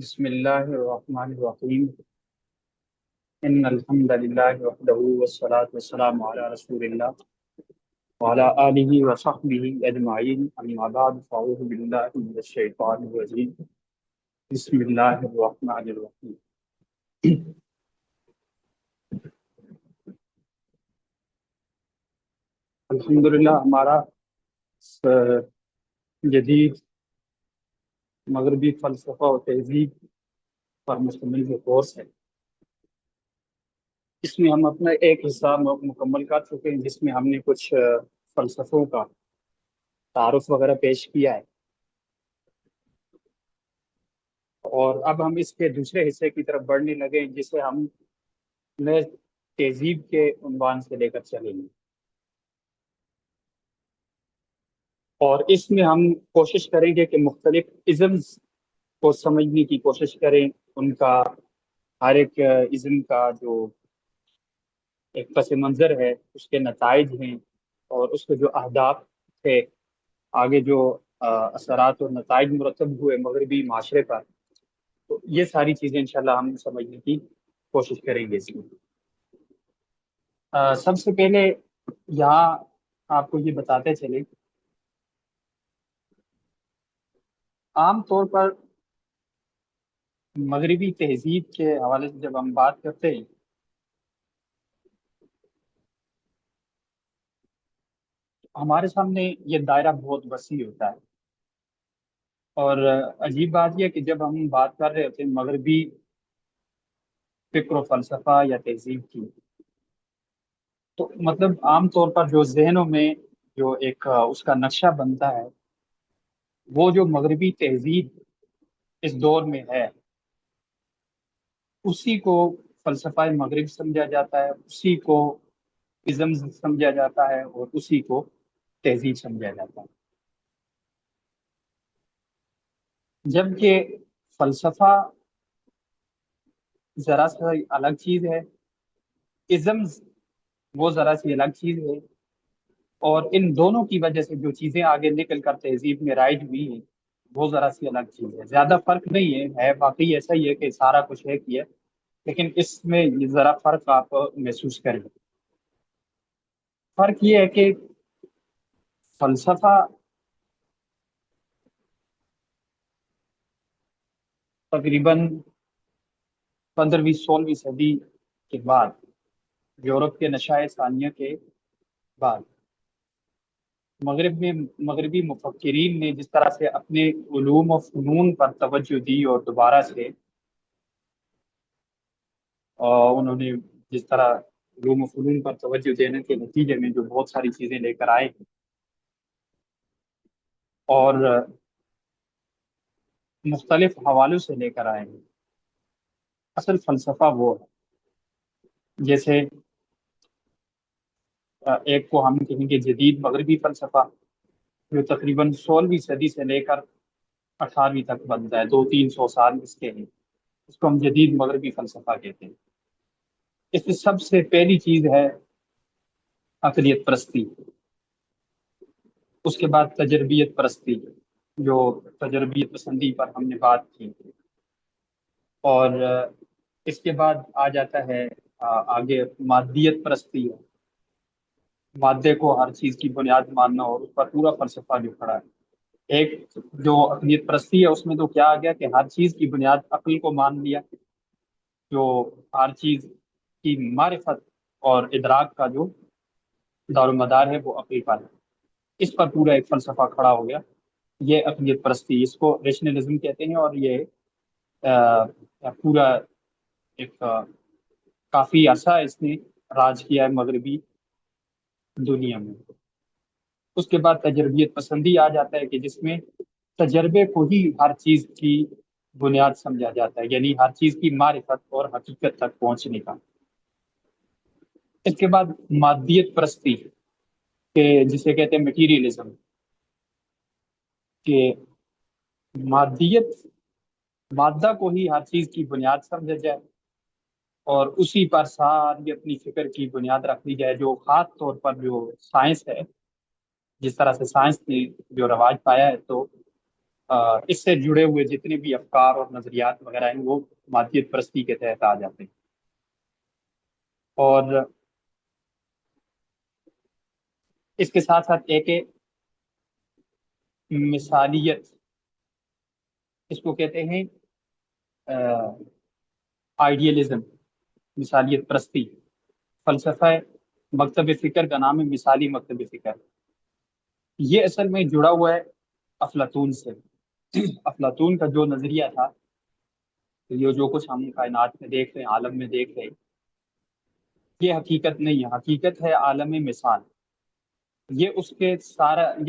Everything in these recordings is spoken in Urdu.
بسم اللہ الرحمن الرحیم ان الحمد للہ وحدہ والصلاة والسلام علی رسول اللہ وعلی آلہ وصحبہ اجمعین اما بعد فاعوذ باللہ من الشیطان الرجیم بسم اللہ الرحمن الرحیم۔ الحمدللہ ہمارا جدید مغربی فلسفہ و تہذیب پر مشتمل جو کورس ہے، اس میں ہم اپنا ایک حصہ مکمل کر چکے ہیں، جس میں ہم نے کچھ فلسفوں کا تعارف وغیرہ پیش کیا ہے، اور اب ہم اس کے دوسرے حصے کی طرف بڑھنے لگے ہیں، جسے ہم نئے تہذیب کے عنوان سے لے کر چلیں گے، اور اس میں ہم کوشش کریں گے کہ مختلف ازمز کو سمجھنے کی کوشش کریں، ان کا ہر ایک ازم کا جو ایک پس منظر ہے، اس کے نتائج ہیں، اور اس کے جو اہداف تھے، آگے جو اثرات اور نتائج مرتب ہوئے مغربی معاشرے پر، تو یہ ساری چیزیں انشاءاللہ ہم سمجھنے کی کوشش کریں گے اس میں۔ سب سے پہلے یہاں آپ کو یہ بتاتے چلیں، عام طور پر مغربی تہذیب کے حوالے سے جب ہم بات کرتے ہیں، ہمارے سامنے یہ دائرہ بہت وسیع ہوتا ہے، اور عجیب بات یہ ہے کہ جب ہم بات کر رہے ہوتے ہیں مغربی فکر و فلسفہ یا تہذیب کی، تو مطلب عام طور پر جو ذہنوں میں جو ایک اس کا نقشہ بنتا ہے، وہ جو مغربی تہذیب اس دور میں ہے، اسی کو فلسفہ مغرب سمجھا جاتا ہے، اسی کو ازم سمجھا جاتا ہے، اور اسی کو تہذیب سمجھا جاتا ہے۔ جبکہ فلسفہ ذرا سا الگ چیز ہے، ازم وہ ذرا سی الگ چیز ہے، اور ان دونوں کی وجہ سے جو چیزیں آگے نکل کر تہذیب میں رائج ہوئی ہیں، وہ ذرا سی الگ چیز ہے۔ زیادہ فرق نہیں ہے واقعی ایسا ہی ہے کہ سارا کچھ ایک ہی ہے، لیکن اس میں یہ ذرا فرق آپ محسوس کریں۔ فرق یہ ہے کہ فلسفہ تقریباً 15ویں 16ویں صدی کے بعد، یورپ کے نشائے ثانیہ کے بعد، مغرب میں مغربی مفکرین نے جس طرح سے اپنے علوم و فنون پر توجہ دی، اور دوبارہ سے انہوں نے جس طرح علوم و فنون پر توجہ دینے کے نتیجے میں جو بہت ساری چیزیں لے کر آئے، اور مختلف حوالوں سے لے کر آئے ہیں، اصل فلسفہ وہ ہے۔ جیسے ایک کو ہم کہیں گے جدید مغربی فلسفہ، جو تقریباً 16ویں صدی سے لے کر 18ویں تک بنتا ہے، 200-300 سال اس کے ہیں، اس کو ہم جدید مغربی فلسفہ کہتے ہیں۔ اس میں سب سے پہلی چیز ہے عقلیت پرستی، اس کے بعد تجربیت پرستی، جو تجربیت پسندی پر ہم نے بات کی، اور اس کے بعد آ جاتا ہے آگے مادیت پرستی، مادے کو ہر چیز کی بنیاد ماننا، اور اس پر پورا فلسفہ جو کھڑا ہے۔ ایک جو عقلیت پرستی ہے، اس میں تو کیا آ گیا کہ ہر چیز کی بنیاد عقل کو مان لیا، جو ہر چیز کی معرفت اور ادراک کا جو دار و مدار ہے وہ عقل پر ہے، اس پر پورا ایک فلسفہ کھڑا ہو گیا۔ یہ عقلیت پرستی، اس کو ریشنلزم کہتے ہیں، اور یہ پورا ایک کافی عرصہ اس نے راج کیا ہے مغربی دنیا میں۔ اس کے بعد تجربیت پسندی آ جاتا ہے، کہ جس میں تجربے کو ہی ہر چیز کی بنیاد سمجھا جاتا ہے، یعنی ہر چیز کی معرفت اور حقیقت تک پہنچنے کا۔ اس کے بعد مادیت پرستی، کہ جسے کہتے ہیں مٹیریلزم، کہ مادیت مادہ کو ہی ہر چیز کی بنیاد سمجھا جائے، اور اسی پر ساری اپنی فکر کی بنیاد رکھ دی جائے، جو خاص طور پر جو سائنس ہے، جس طرح سے سائنس نے جو رواج پایا ہے، تو اس سے جڑے ہوئے جتنے بھی افکار اور نظریات وغیرہ ہیں وہ مادیت پرستی کے تحت آ جاتے ہیں. اور اس کے ساتھ ساتھ ایک مثالیت، اس کو کہتے ہیں آئیڈیلزم، مثالیت پرستی. فلسفہ مکتب فکر کا نام ہے مثالی مکتب فکر. یہ اصل میں جڑا ہوا ہے افلاطون سے. افلاطون کا جو نظریہ تھا، یہ جو کچھ ہم کائنات میں دیکھ رہے ہیں، عالم میں دیکھ رہے ہیں، یہ حقیقت نہیں ہے، حقیقت ہے عالم مثال. یہ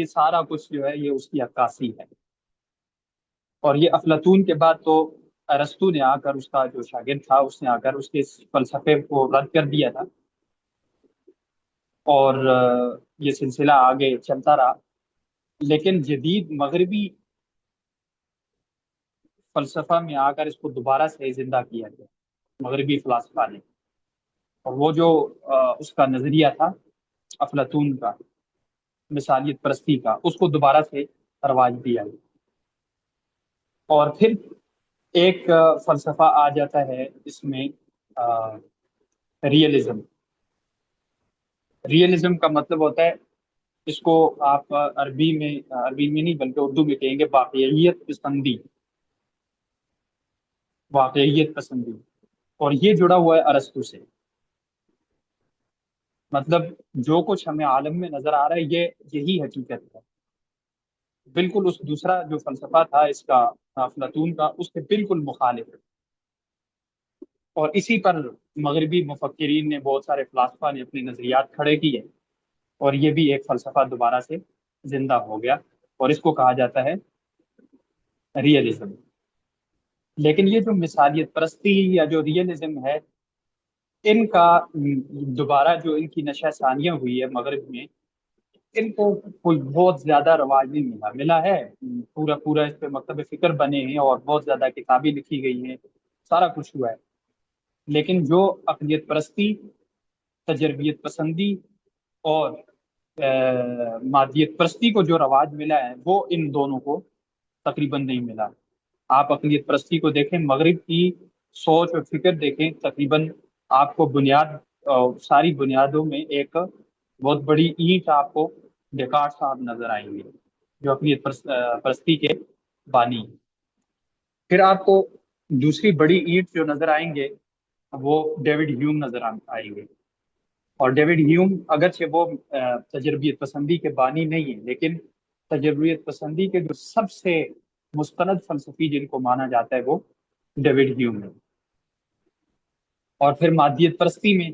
سارا کچھ جو ہے یہ اس کی عکاسی ہے. اور یہ افلاطون کے بعد تو ارسطو نے آ کر، اس کا جو شاگرد تھا، اس نے آ کر اس کے فلسفے کو رد کر دیا تھا. اور یہ سلسلہ آگے چلتا رہا. لیکن جدید مغربی فلسفہ میں آ کر اس کو دوبارہ سے زندہ کیا گیا مغربی فلسفہ نے. اور وہ جو اس کا نظریہ تھا افلاطون کا، مثالیت پرستی کا، اس کو دوبارہ سے رواج دیا گیا. اور پھر ایک فلسفہ آ جاتا ہے اس میں، ریئلزم. ریئلزم کا مطلب ہوتا ہے، اس کو آپ عربی میں نہیں بلکہ اردو میں کہیں گے واقعیت پسندی. واقعیت پسندی. اور یہ جڑا ہوا ہے ارسطو سے. مطلب جو کچھ ہمیں عالم میں نظر آ رہا ہے یہی حقیقت ہے. بالکل اس دوسرا جو فلسفہ تھا اس کا، افلاطون کا، اس سے بالکل مخالف ہے. اور اسی پر مغربی مفکرین نے، بہت سارے فلاسفہ نے اپنے نظریات کھڑے کیے. اور یہ بھی ایک فلسفہ دوبارہ سے زندہ ہو گیا، اور اس کو کہا جاتا ہے ریئلزم. لیکن یہ جو مثالیت پرستی یا جو ریئلزم ہے، ان کا دوبارہ جو ان کی نشہ ثانیہ ہوئی ہے مغرب میں، ان کو کوئی بہت زیادہ رواج نہیں ملا ہے. پورا پورا اس پہ مکتب فکر بنے ہیں اور بہت زیادہ کتابیں لکھی گئی ہیں، سارا کچھ ہوا ہے. لیکن جو عقلیت پرستی، تجربیت پسندی اور مادیت پرستی کو جو رواج ملا ہے، وہ ان دونوں کو تقریباً نہیں ملا. آپ عقلیت پرستی کو دیکھیں، مغرب کی سوچ اور فکر دیکھیں، تقریباً آپ کو ساری بنیادوں میں ایک بہت بڑی اینٹ آپ کو ڈیکارٹ صاحب نظر آئیں گے، جو عقلیت پرستی کے بانی. پھر آپ کو دوسری بڑی اینٹ جو نظر آئیں گے وہ ڈیوڈ ہیوم نظر آئیں گے. اور ڈیوڈ ہیوم اگرچہ وہ تجربیت پسندی کے بانی نہیں ہے، لیکن تجربیت پسندی کے جو سب سے مستند فلسفی جن کو مانا جاتا ہے وہ ڈیوڈ ہیوم ہے. اور پھر مادیت پرستی میں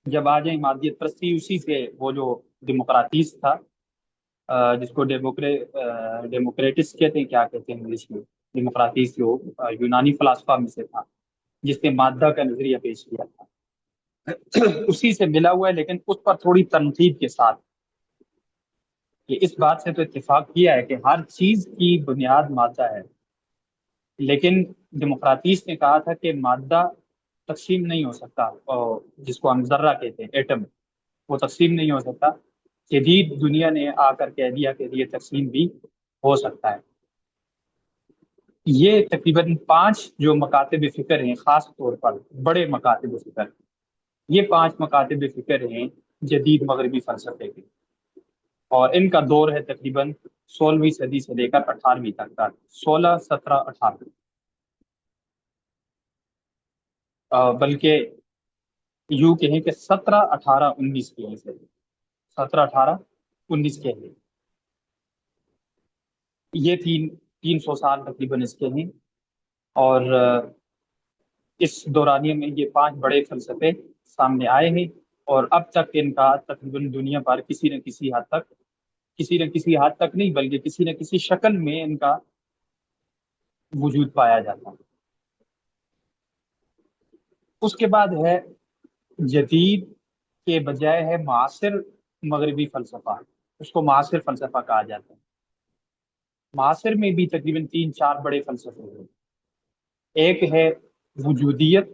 جب آ جائیں، مادیت پرستی اسی سے، وہ جو ڈیموکراتیس تھا، جس کو ڈیموکریٹس کہتے ہیں، کیا کہتے ہیں انگلش میں، ڈیموکراتیس جو یونانی فلسفہ میں سے تھا، جس نے مادہ کا نظریہ پیش کیا تھا، اسی سے ملا ہوا ہے. لیکن اس پر تھوڑی تنقید کے ساتھ، کہ اس بات سے تو اتفاق کیا ہے کہ ہر چیز کی بنیاد مادہ ہے، لیکن ڈیموکراتیس نے کہا تھا کہ مادہ تقسیم نہیں ہو سکتا، اور جس کو ہم ذرہ کہتے ہیں، ایٹم، وہ تقسیم نہیں ہو سکتا. جدید دنیا نے آ کر کہہ دیا کہ یہ تقسیم بھی ہو سکتا ہے. یہ تقریباً 5 جو مکاتب فکر ہیں، خاص طور پر بڑے مکاتب فکر، یہ 5 مکاتب فکر ہیں جدید مغربی فلسفے کے. اور ان کا دور ہے تقریباً 16ویں صدی سے لے کر 18ویں تک کا، 16، 17، 18. بلکہ یوں کہیں کہ 17، 18، 19 کے سے، 17، 18، 19 کے ہیں. یہ 300 سال تقریباً اس کے ہیں. اور اس دورانیے میں یہ 5 بڑے فلسفے سامنے آئے ہیں. اور اب تک ان کا تقریباً دنیا پر کسی نہ کسی حد تک نہیں بلکہ کسی نہ کسی شکل میں ان کا وجود پایا جاتا ہے. اس کے بعد ہے جدید کے بجائے ہے معاصر مغربی فلسفہ. اس کو معاصر فلسفہ کہا جاتا ہے. معاصر میں بھی تقریباً 3-4 بڑے فلسفے ہیں. ایک ہے وجودیت،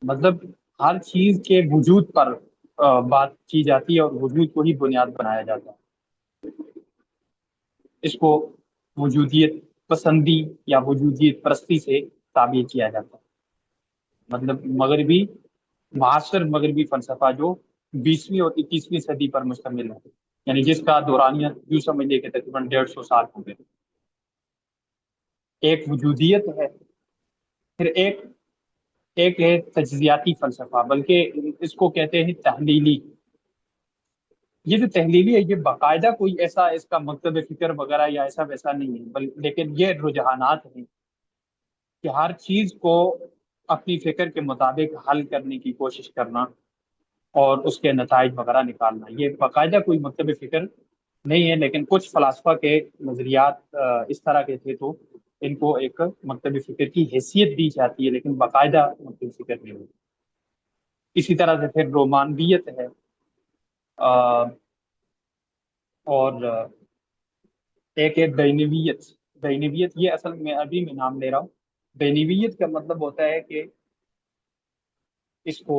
مطلب ہر چیز کے وجود پر بات کی جاتی ہے اور وجود کو ہی بنیاد بنایا جاتا ہے. اس کو وجودیت پسندی یا وجودیت پرستی سے تعبیر کیا جاتا ہے. مطلب معاصر مغربی فلسفہ جو 20ویں اور 21ویں صدی پر مشتمل ہے، یعنی جس کا دورانیہ یوں سمجھیے کہ تقریباً 150 سال ہو گئے. ایک وجودیت ہے، پھر ایک ہے تجزیاتی فلسفہ، بلکہ اس کو کہتے ہیں تحلیلی. یہ جو تحلیلی ہے یہ باقاعدہ کوئی ایسا اس کا مکتب فکر وغیرہ یا ایسا ویسا نہیں ہے، لیکن یہ رجحانات ہیں کہ ہر چیز کو اپنی فکر کے مطابق حل کرنے کی کوشش کرنا اور اس کے نتائج وغیرہ نکالنا. یہ باقاعدہ کوئی مکتب فکر نہیں ہے، لیکن کچھ فلاسفہ کے نظریات اس طرح کے تھے تو ان کو ایک مکتب فکر کی حیثیت دی جاتی ہے، لیکن باقاعدہ مکتب فکر نہیں ہوتی. اسی طرح سے پھر رومانویت ہے، اور ایک ہے بینویت. بینویت یہ اصل میں ابھی میں نام لے رہا ہوں. بینویت کا مطلب ہوتا ہے کہ اس کو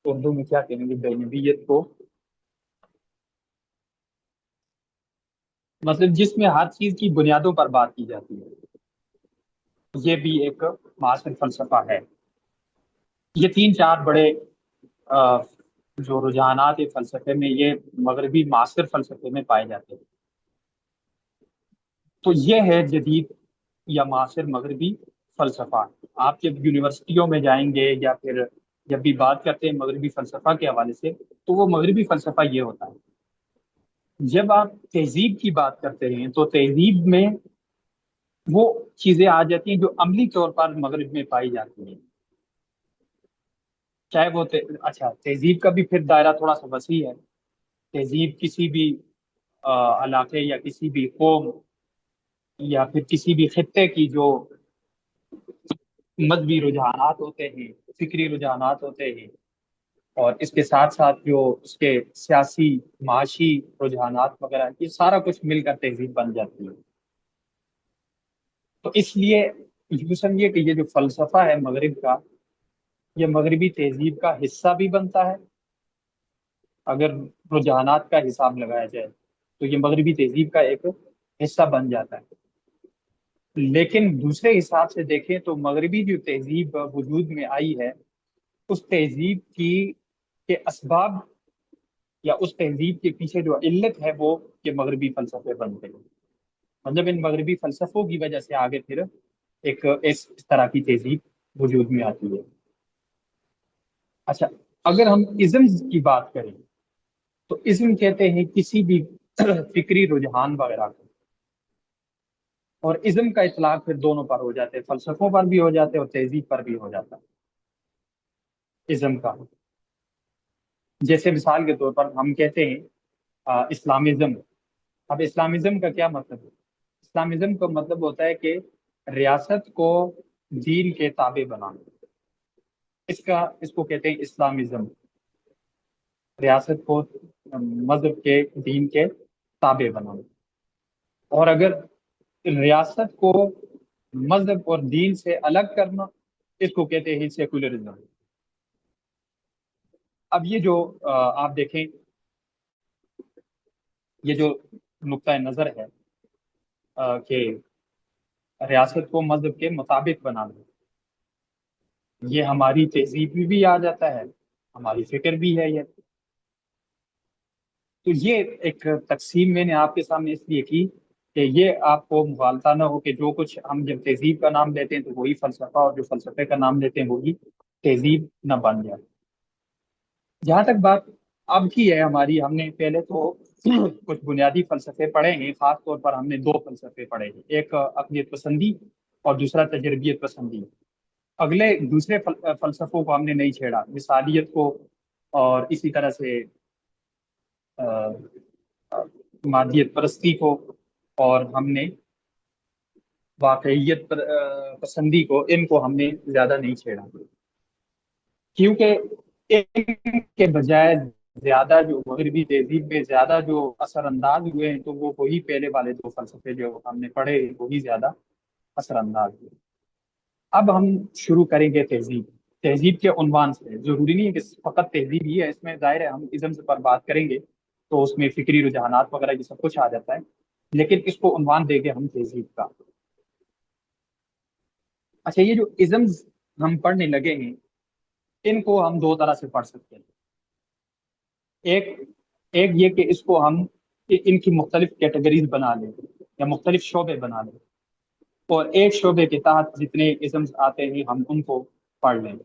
اردو میں کیا کہیں گے بینویت کو، مطلب جس میں ہر چیز کی بنیادوں پر بات کی جاتی ہے. یہ بھی ایک معاصر فلسفہ ہے. یہ تین چار بڑے آ، جو رجحانات فلسفے میں یہ مغربی معاصر فلسفے میں پائے جاتے ہیں. تو یہ ہے جدید یا معاصر مغربی فلسفہ. آپ جب یونیورسٹیوں میں جائیں گے یا پھر جب بھی بات کرتے ہیں مغربی فلسفہ کے حوالے سے تو وہ مغربی فلسفہ یہ ہوتا ہے. جب آپ تہذیب کی بات کرتے ہیں تو تہذیب میں وہ چیزیں آ جاتی ہیں جو عملی طور پر مغرب میں پائی جاتی ہیں. چاہے وہ اچھا تہذیب کا بھی پھر دائرہ تھوڑا سا وسیع ہے. تہذیب کسی بھی علاقے یا کسی بھی قوم یا پھر کسی بھی خطے کی جو مذہبی رجحانات ہوتے ہیں، فکری رجحانات ہوتے ہیں، اور اس کے ساتھ ساتھ جو اس کے سیاسی معاشی رجحانات وغیرہ، یہ سارا کچھ مل کر تہذیب بن جاتی ہے. تو اس لیے یہ سمجھیے کہ یہ جو فلسفہ ہے مغرب کا، یہ مغربی تہذیب کا حصہ بھی بنتا ہے. اگر رجحانات کا حساب لگایا جائے تو یہ مغربی تہذیب کا ایک حصہ بن جاتا ہے. لیکن دوسرے حساب سے دیکھیں تو مغربی جو تہذیب وجود میں آئی ہے، اس تہذیب کی کے اسباب یا اس تہذیب کے پیچھے جو علت ہے وہ کہ مغربی فلسفے بنتے ہیں. مطلب ان مغربی فلسفوں کی وجہ سے آگے پھر ایک اس طرح کی تہذیب وجود میں آتی ہے. اچھا، اگر ہم ازم کی بات کریں تو ازم کہتے ہیں کسی بھی فکری رجحان وغیرہ کو، اور ازم کا اطلاق پھر دونوں پر ہو جاتے ہیں، فلسفوں پر بھی ہو جاتے ہیں اور تہذیب پر بھی ہو جاتا ہے ازم کا. جیسے مثال کے طور پر ہم کہتے ہیں اسلامزم. اب اسلامزم کا کیا مطلب ہے؟ اسلامزم کا مطلب ہوتا ہے کہ ریاست کو دین کے تابع بنانا. اس کو کہتے ہیں اسلامزم، ریاست کو مذہب کے دین کے تابع بنانا. اور اگر ریاست کو مذہب اور دین سے الگ کرنا، اس کو کہتے ہیں سیکولرزم. اب یہ جو آپ دیکھیں، یہ جو نقطۂ نظر ہے کہ ریاست کو مذہب کے مطابق بنانا، یہ ہماری تہذیب میں بھی آ جاتا ہے، ہماری فکر بھی ہے یہ. تو یہ ایک تقسیم میں نے آپ کے سامنے اس لیے کی کہ یہ آپ کو مغالطہ نہ ہو کہ جو کچھ ہم جب تہذیب کا نام لیتے ہیں تو وہی فلسفہ، اور جو فلسفے کا نام لیتے ہیں وہی تہذیب نہ بن جائے. جہاں تک بات اب کی ہے ہماری، ہم نے پہلے تو کچھ بنیادی فلسفے پڑھے ہیں. خاص طور پر ہم نے دو فلسفے پڑھے ہیں، ایک عقلیت پسندی اور دوسرا تجربیت پسندی. اگلے دوسرے فلسفوں کو ہم نے نہیں چھیڑا، مثالیت کو اور اسی طرح سے مادیت پرستی کو، اور ہم نے واقعیت پسندی کو، ان کو ہم نے زیادہ نہیں چھیڑا، کیونکہ ان کے بجائے زیادہ جو مغربی تہذیب میں زیادہ جو اثر انداز ہوئے ہیں تو وہ وہی پہلے والے دو فلسفے جو ہم نے پڑھے وہی زیادہ اثر انداز ہوئے. اب ہم شروع کریں گے تہذیب کے عنوان سے. ضروری نہیں ہے کہ فقط تہذیب ہی ہے اس میں، ظاہر ہے ہم ازم پر بات کریں گے تو اس میں فکری رجحانات وغیرہ یہ سب کچھ آ جاتا ہے. لیکن اس کو عنوان دے گے ہم تہذیب کا۔ اچھا، یہ جو ازمز ہم پڑھنے لگے ہیں، ان کو ہم دو طرح سے پڑھ سکتے ہیں۔ ایک ایک یہ کہ اس کو ہم ان کی مختلف کیٹیگریز بنا لیں یا مختلف شعبے بنا لیں، اور ایک شعبے کے تحت جتنے ازمز آتے ہیں ہم ان کو پڑھ لیں۔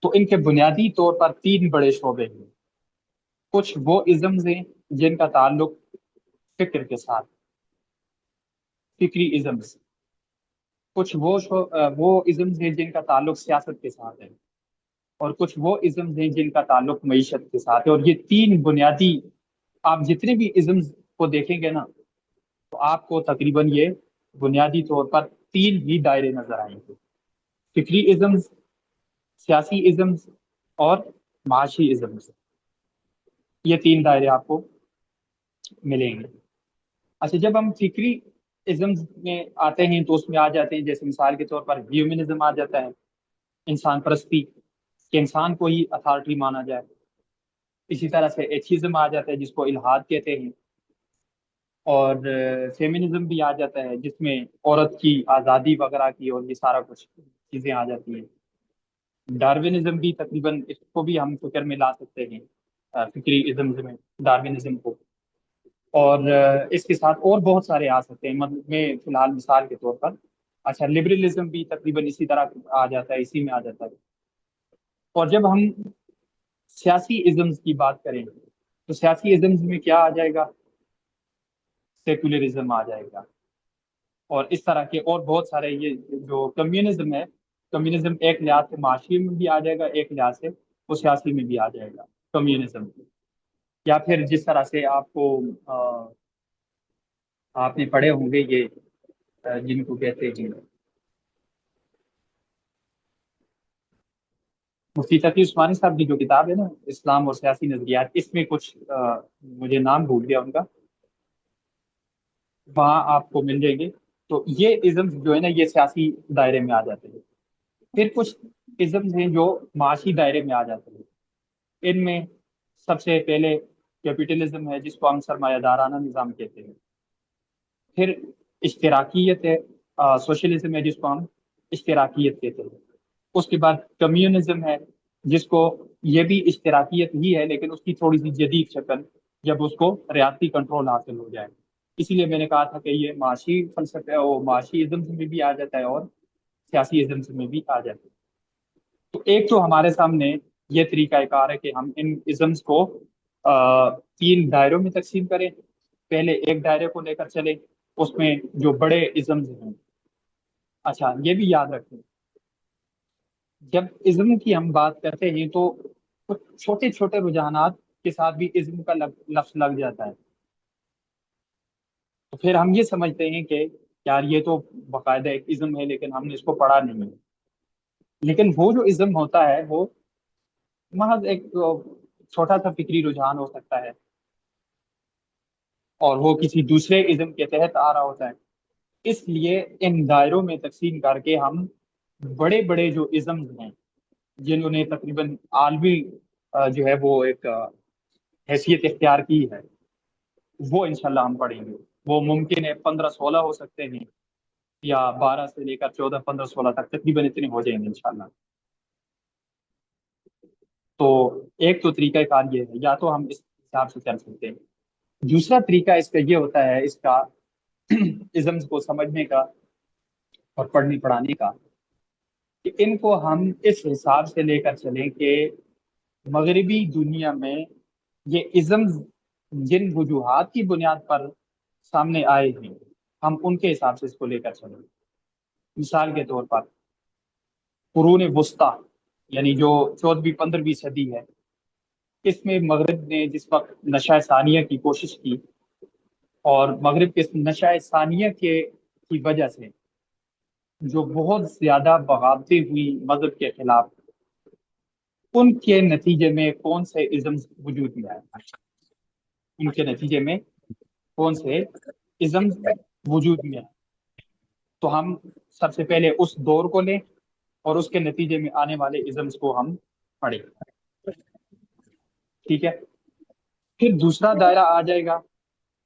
تو ان کے بنیادی طور پر تین بڑے شعبے ہیں۔ کچھ وہ ازمز ہیں جن کا تعلق فکر کے ساتھ، فکری ازمز۔ کچھ وہ ازمز ہیں جن کا تعلق سیاست کے ساتھ ہے، اور کچھ وہ ازمز ہیں جن کا تعلق معیشت کے ساتھ ہے۔ اور یہ تین بنیادی، آپ جتنے بھی ازمز کو دیکھیں گے نا، تو آپ کو تقریباً یہ بنیادی طور پر تین ہی دائرے نظر آئیں گے: فکری ازمز، سیاسی ازمز، اور معاشی ازمز۔ یہ تین دائرے آپ کو ملیں گے۔ اچھا، جب ہم فکری ازمز میں آتے ہیں تو اس میں آ جاتے ہیں، جیسے مثال کے طور پر ہیومنزم آ جاتا ہے، انسان پرستی، کہ انسان کو ہی اتھارٹی مانا جائے۔ اسی طرح سے ایتھیزم آ جاتا ہے جس کو الحاد کہتے ہیں، اور فیمنزم بھی آ جاتا ہے جس میں عورت کی آزادی وغیرہ کی اور یہ سارا کچھ چیزیں آ جاتی ہیں۔ ڈاروینزم بھی تقریباً اس کو بھی ہم فکر میں لا سکتے ہیں، فکری ازمز میں ڈاروینزم کو۔ اور اس کے ساتھ اور بہت سارے آ سکتے ہیں، مطلب میں فی الحال مثال کے طور پر، اچھا، لبرلزم بھی تقریباً اسی طرح آ جاتا ہے، اسی میں آ جاتا ہے۔ اور جب ہم سیاسی ازمز کی بات کریں تو سیاسی ازمز میں کیا آ جائے گا؟ سیکولرزم آ جائے گا، اور اس طرح کے اور بہت سارے۔ یہ جو کمیونزم ہے، کمیونزم ایک لحاظ سے معاشی میں بھی آ جائے گا، ایک لحاظ سے وہ سیاسی میں بھی آ جائے گا کمیونزم۔ یا پھر جس طرح سے آپ کو آپ نے پڑھے ہوں گے یہ جن کو کہتے ہیں مفتی تقی عثمانی صاحب کی جو کتاب ہے نا، اسلام اور سیاسی نظریات، اس میں کچھ مجھے نام بھول گیا ان کا، وہاں آپ کو مل جائیں گے۔ تو یہ ازم جو ہے نا، یہ سیاسی دائرے میں آ جاتے ہیں۔ پھر کچھ ازم ہیں جو معاشی دائرے میں آ جاتے ہیں۔ ان میں سب سے پہلے کیپٹلزم ہے جس کو ہم سرمایہ دارانہ نظام کہتے ہیں۔ پھر اشتراکیت ہے، سوشلزم ہے جس کو ہم اشتراکیت کہتے ہیں۔ اس کے بعد کمیونزم ہے جس کو، یہ بھی اشتراکیت ہی ہے لیکن اس کی تھوڑی سی جدید شکل، جب اس کو ریاستی کنٹرول حاصل ہو جائے۔ اسی لیے میں نے کہا تھا کہ یہ معاشی فلسفہ اور معاشی ازمز میں بھی آ جاتا ہے اور سیاسی ازمز میں بھی آ جاتا ہے۔ تو ایک تو ہمارے سامنے یہ طریقہ کار ہے کہ ہم ان ازمز کو تین دائروں میں تقسیم کریں۔ پہلے ایک دائرے کو لے کر چلیں، اس میں جو بڑے ازمز ہیں۔ اچھا، یہ بھی یاد رکھیں، جب ازم کی ہم بات کرتے ہیں تو کچھ چھوٹے چھوٹے رجحانات کے ساتھ بھی ازم کا لفظ لگ جاتا ہے، تو پھر ہم یہ سمجھتے ہیں کہ یار یہ تو باقاعدہ ایک ازم ہے لیکن ہم نے اس کو پڑھا نہیں ہے۔ لیکن وہ جو ازم ہوتا ہے وہ محض ایک چھوٹا سا فکری رجحان ہو سکتا ہے، اور وہ کسی دوسرے ازم کے تحت آ رہا ہوتا ہے۔ اس لیے ان دائروں میں تقسیم کر کے ہم بڑے بڑے جو ازمز ہیں جنہوں نے تقریباً عالمی جو ہے وہ ایک حیثیت اختیار کی ہے، وہ انشاءاللہ ہم پڑھیں گے۔ وہ ممکن ہے 15-16 ہو سکتے ہیں، یا 12 سے لے کر 14-15-16 تک تقریباً اتنے ہو جائیں گے انشاءاللہ۔ تو ایک تو طریقہ کار یہ ہے، یا تو ہم اس حساب سے چل سکتے ہیں۔ دوسرا طریقہ اس کا یہ ہوتا ہے، اس کا ازمز کو سمجھنے کا اور پڑھنے پڑھانے کا، کہ ان کو ہم اس حساب سے لے کر چلیں کہ مغربی دنیا میں یہ ازمز جن وجوہات کی بنیاد پر سامنے آئے ہیں، ہم ان کے حساب سے اس کو لے کر چلیں۔ مثال کے طور پر قرون وسطیٰ، یعنی جو 14ویں 15ویں صدی ہے، اس میں مغرب نے جس وقت نشہ ثانیہ کی کوشش کی، اور مغرب کے نشہ ثانیہ کی وجہ سے جو بہت زیادہ بغاوتیں ہوئی مذہب کے خلاف، ان کے نتیجے میں کون سے ازم وجود میں آئے؟ ان کے نتیجے میں کون سے ازم وجود میں آئے؟ تو ہم سب سے پہلے اس دور کو لیں اور اس کے نتیجے میں آنے والے ازمز کو ہم پڑھیں، ٹھیک ہے؟ پھر دوسرا دائرہ آ جائے گا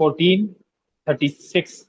1436,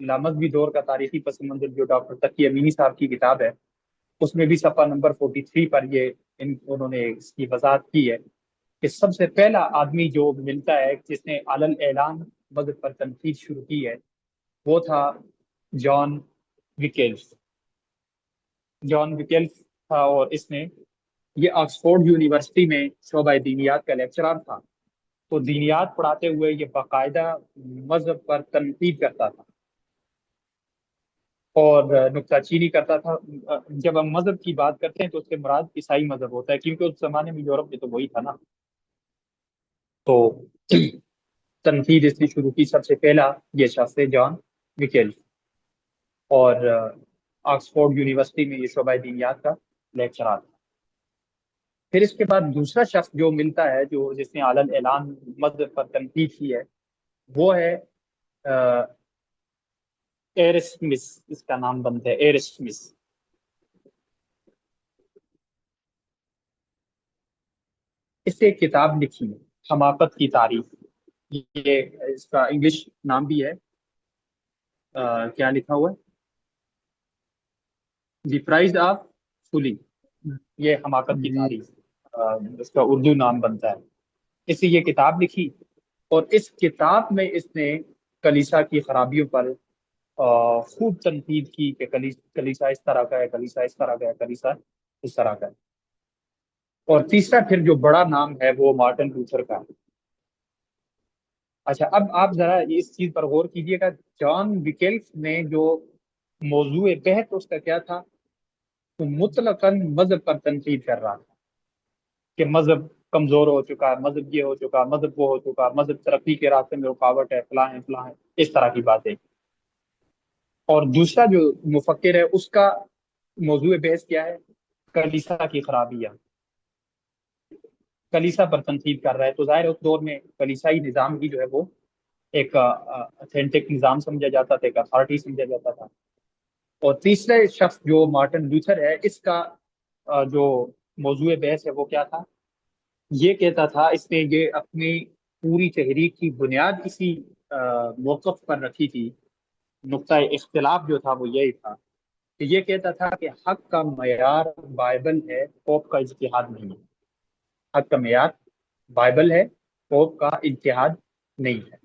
لامذہبی دور کا تاریخی پس منظر جو ڈاکٹر تقی امینی صاحب کی کتاب ہے، اس میں بھی صفحہ نمبر 43 پر یہ انہوں نے اس کی وضاحت کی ہے کہ سب سے پہلا آدمی جو ملتا ہے جس نے علل اعلان مذہب پر تنقید شروع کی ہے، وہ تھا جان وکیلس۔ جان وکیلس تھا، اور اس نے یہ آکسفورڈ یونیورسٹی میں شعبہ دینیات کا لیکچرار تھا، تو دینیات پڑھاتے ہوئے یہ باقاعدہ مذہب پر تنقید کرتا تھا اور نکتہ چینی کرتا تھا۔ جب ہم مذہب کی بات کرتے ہیں تو اس سے مراد عیسائی مذہب ہوتا ہے، کیونکہ اس زمانے میں یورپ میں تو وہی تھا نا۔ تو تنقید اس نے شروع کی، سب سے پہلا یہ شخص ہے جان وکیل، اور آکسفورڈ یونیورسٹی میں یہ شعبہ دینیات کا لیکچرار تھا۔ پھر اس کے بعد دوسرا شخص جو ملتا ہے جو جس نے علل اعلان مذہب پر تنقید کی ہے، وہ ہے ایرس سمتھ۔ اس کا نام بنتا ہے ایرس سمتھ۔ اس سے ایک کتاب لکھی ہے، حماقت کی تعریف۔ یہ اس کا انگلش نام بھی ہے، کیا لکھا ہوا ہے؟ دی پرائز آف فولی، یہ حماقت کی جی تعریف اس کا اردو نام بنتا ہے۔ اس سے یہ کتاب لکھی، اور اس کتاب میں اس نے کلیسا کی خرابیوں پر خوب تنقید کی کہ کلیسا اس طرح کا ہے، کلیسا اس طرح کا ہے، کلیسا اس طرح کا ہے۔ اور تیسرا پھر جو بڑا نام ہے وہ مارٹن لوتھر کا ہے۔ اچھا، اب آپ ذرا اس چیز پر غور کیجئے گا، جان وکیلس نے جو موضوع بحث اس کا کیا تھا، وہ مطلقاً مذہب پر تنقید کر رہا تھا کہ مذہب کمزور ہو چکا ہے، مذہب یہ ہو چکا، مذہب وہ ہو چکا، مذہب ترقی کے راستے میں رکاوٹ ہے، فلاں ہے فلاں ہے، اس طرح کی باتیں۔ اور دوسرا جو مفکر ہے اس کا موضوع بحث کیا ہے؟ کلیسا کی خرابیاں، کلیسا پر تنقید کر رہا ہے۔ تو ظاہر اس دور میں کلیسائی نظام کی جو ہے وہ ایک اتھینٹک نظام سمجھا جاتا تھا، ایک اتھارٹی سمجھا جاتا تھا۔ اور تیسرا شخص جو مارٹن لوتھر ہے، اس کا جو موضوع بحث ہے وہ کیا تھا؟ یہ کہتا تھا، اس نے یہ اپنی پوری تحریک کی بنیاد اسی موقف پر رکھی تھی، نقطہ اختلاف جو تھا وہ یہی تھا کہ یہ کہتا تھا کہ حق کا معیار بائبل ہے، پوپ کا اجتہاد نہیں ہے۔ حق کا معیار بائبل ہے، پوپ کا اجتہاد نہیں ہے۔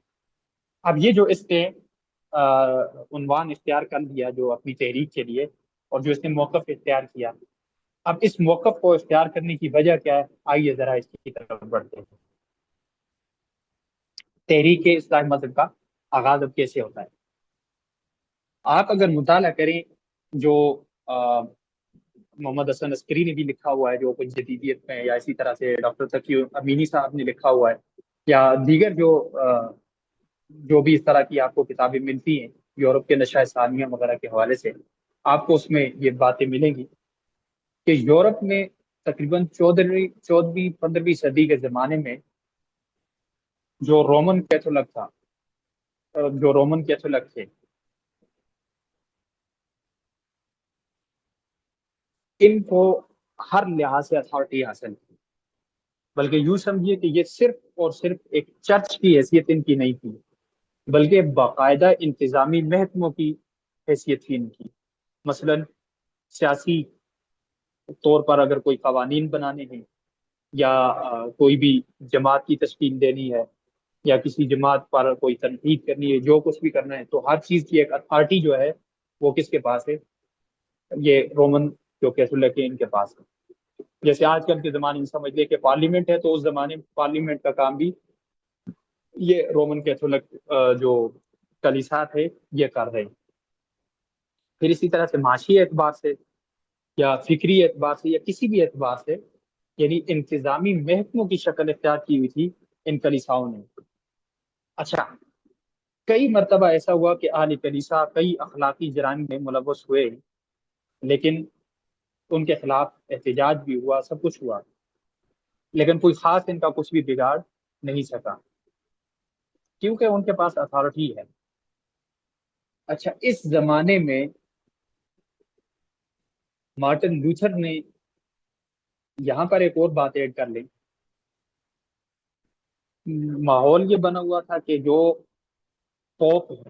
اب یہ جو اس نے عنوان اختیار کر لیا جو اپنی تحریک کے لیے، اور جو اس نے موقف اختیار کیا، اب اس موقف کو اختیار کرنے کی وجہ کیا ہے؟ آئیے ذرا اس کی طرف بڑھتے ہیں۔ تحریک اصلاح مذہب کا آغاز اب کیسے ہوتا ہے؟ آپ اگر مطالعہ کریں جو محمد حسن عسکری نے بھی لکھا ہوا ہے جو کچھ جدیدیت میں، یا اسی طرح سے ڈاکٹر تقی امینی صاحب نے لکھا ہوا ہے، یا دیگر جو بھی اس طرح کی آپ کو کتابیں ملتی ہیں یورپ کے نشہ ثانیہ وغیرہ کے حوالے سے، آپ کو اس میں یہ باتیں ملیں گی کہ یورپ میں تقریباً 14ویں 15ویں صدی کے زمانے میں جو رومن کیتھولک تھا، جو رومن کیتھولک تھے، ان کو ہر لحاظ سے اتھارٹی حاصل تھی، بلکہ یوں سمجھیے کہ یہ صرف اور صرف ایک چرچ کی حیثیت ان کی نہیں تھی، بلکہ باقاعدہ انتظامی محکموں کی حیثیت تھی ان کی۔ مثلا سیاسی طور پر اگر کوئی قوانین بنانے ہیں، یا کوئی بھی جماعت کی تشکیل دینی ہے، یا کسی جماعت پر کوئی تنقید کرنی ہے، جو کچھ بھی کرنا ہے، تو ہر چیز کی ایک اتھارٹی جو ہے وہ کس کے پاس ہے؟ یہ رومن جو کیتھولک ہے ان کے پاس ہے۔ جیسے آج کل کے زمانے میں سمجھ لے کہ پارلیمنٹ ہے، تو اس زمانے میں پارلیمنٹ کا کام بھی یہ رومن کیتھولک جو کلیسا تھے یہ کر رہے ہیں۔ پھر اسی طرح سے معاشی اعتبار سے، یا فکری اعتبار سے، یا کسی بھی اعتبار سے، یعنی انتظامی محکموں کی شکل اختیار کی ہوئی تھی ان کلیساؤں نے۔ اچھا، کئی مرتبہ ایسا ہوا کہ اہل کلیسا کئی اخلاقی جرائم میں ملوث ہوئے، لیکن ان کے خلاف احتجاج بھی ہوا، سب کچھ ہوا، لیکن کوئی خاص ان کا کچھ بھی بگاڑ نہیں سکا، کیونکہ ان کے پاس اتھارٹی ہے۔ اچھا، اس زمانے میں مارٹن لوتھر نے یہاں پر ایک اور بات ایڈ کر لیں، ماحول یہ بنا ہوا تھا کہ جو پوپ ہے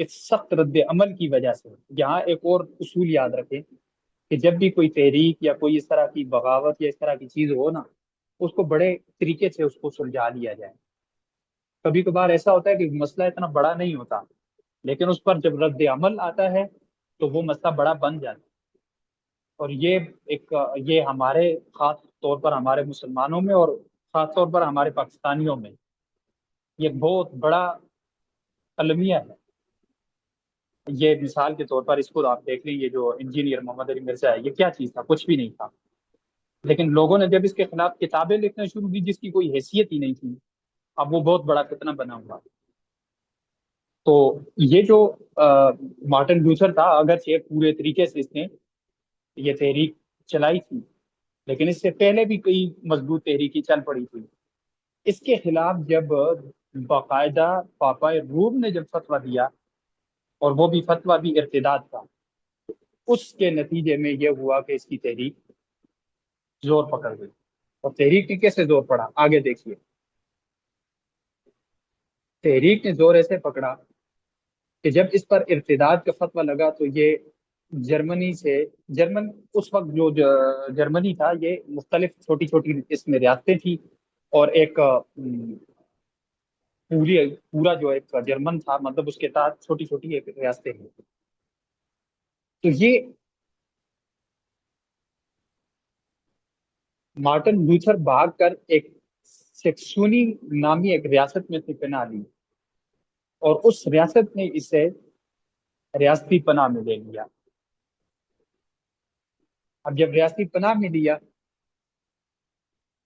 اس سخت رد عمل کی وجہ سے یہاں ایک اور اصول یاد رکھیں کہ جب بھی کوئی تحریک یا کوئی اس طرح کی بغاوت یا اس طرح کی چیز ہو نا، اس کو بڑے طریقے سے اس کو سلجھا لیا جائے۔ کبھی کبھار ایسا ہوتا ہے کہ مسئلہ اتنا بڑا نہیں ہوتا، لیکن اس پر جب رد عمل آتا ہے تو وہ مسئلہ بڑا بن جاتا ہے۔ اور ایک یہ ہمارے خاص طور پر ہمارے مسلمانوں میں اور خاص طور پر ہمارے پاکستانیوں میں یہ بہت بڑا المیہ ہے۔ یہ مثال کے طور پر اس کو آپ دیکھ لیں، یہ جو انجینئر محمد علی مرزا ہے، یہ کیا چیز تھا؟ کچھ بھی نہیں تھا، لیکن لوگوں نے جب اس کے خلاف کتابیں لکھنا شروع کی جس کی کوئی حیثیت ہی نہیں تھی، اب وہ بہت بڑا فتنہ بنا ہوا۔ تو یہ جو مارٹن لوتھر تھا، اگرچہ پورے طریقے سے اس نے یہ تحریک چلائی تھی، لیکن اس سے پہلے بھی کئی مضبوط تحریکی چل پڑی تھی۔ اس کے خلاف جب باقاعدہ پاپا روم نے جب فتویٰ دیا، اور وہ بھی فتویٰ بھی ارتداد کا، اس کے نتیجے میں یہ ہوا کہ اس کی تحریک زور پکڑ گئی۔ اور تحریک نے کیسے زور پڑا آگے دیکھیے۔ تحریک نے زور ایسے پکڑا کہ جب اس پر ارتداد کا فتویٰ لگا تو یہ جرمن اس وقت جو جرمنی تھا، یہ مختلف چھوٹی چھوٹی اس میں ریاستیں تھیں، اور ایک پورا جو ایک جرمن تھا، مطلب اس کے تحت چھوٹی چھوٹی ایک ریاستیں ہیں۔ تو یہ مارٹن لوتھر بھاگ کر ایک سیکسونی نامی ایک ریاست میں سے پناہ لی، اور اس ریاست نے اسے ریاستی پناہ میں لے لیا۔ اب جب ریاستی پناہ میں لیا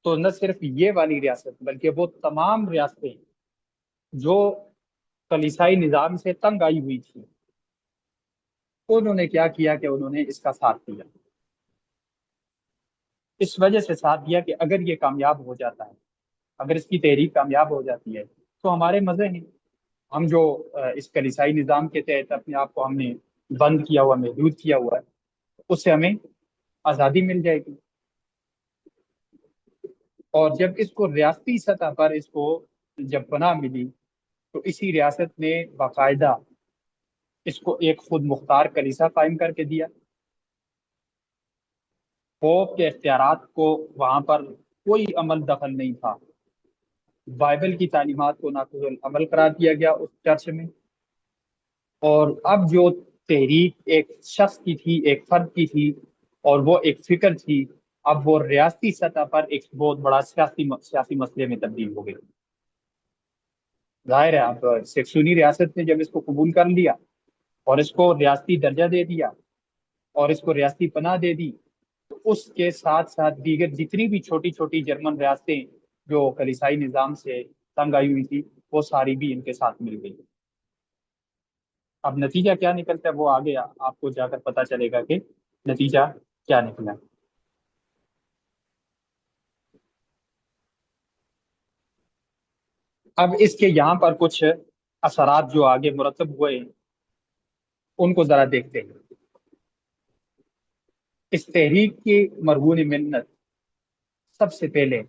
تو نہ صرف یہ والی ریاست بلکہ وہ تمام ریاستیں جو کلیسائی نظام سے تنگ آئی ہوئی تھی، انہوں نے کیا کیا کہ انہوں نے اس کا ساتھ دیا۔ اس وجہ سے ساتھ دیا کہ اگر یہ کامیاب ہو جاتا ہے، اگر اس کی تحریک کامیاب ہو جاتی ہے، تو ہمارے مزے ہیں، ہم جو اس کلیسائی نظام کے تحت اپنے آپ کو ہم نے بند کیا ہوا، محدود کیا ہوا ہے، اس سے ہمیں آزادی مل جائے گی۔ اور جب اس کو ریاستی سطح پر اس کو جب پناہ ملی تو اسی ریاست نے باقاعدہ اس کو ایک خود مختار کلیسا قائم کر کے دیا۔ پوپ کے اختیارات کو وہاں پر کوئی عمل دخل نہیں تھا، بائبل کی تعلیمات کو نافذ العمل قرار دیا گیا اس چرچ میں۔ اور اب جو تحریک ایک شخص کی تھی، ایک فرد کی تھی، اور وہ ایک فکر تھی، اب وہ ریاستی سطح پر ایک بہت بڑا سیاسی مسئلے میں تبدیل ہو گئی۔ ظاہر ہے اب سیکسونی ریاست نے جب اس کو قبول کر لیا اور اس کو ریاستی درجہ دے دیا اور اس کو ریاستی پناہ دے دی، تو اس کے ساتھ ساتھ دیگر جتنی بھی چھوٹی چھوٹی جرمن ریاستیں جو کلیسائی نظام سے تنگ آئی ہوئی تھی، وہ ساری بھی ان کے ساتھ مل گئی۔ اب نتیجہ کیا نکلتا ہے وہ آگے آپ کو جا کر پتا چلے گا کہ نتیجہ کیا نکلا۔ اب اس کے یہاں پر کچھ اثرات جو آگے مرتب ہوئے ان کو ذرا دیکھتے ہیں۔ اس تحریک کی مرہون منت سب سے پہلے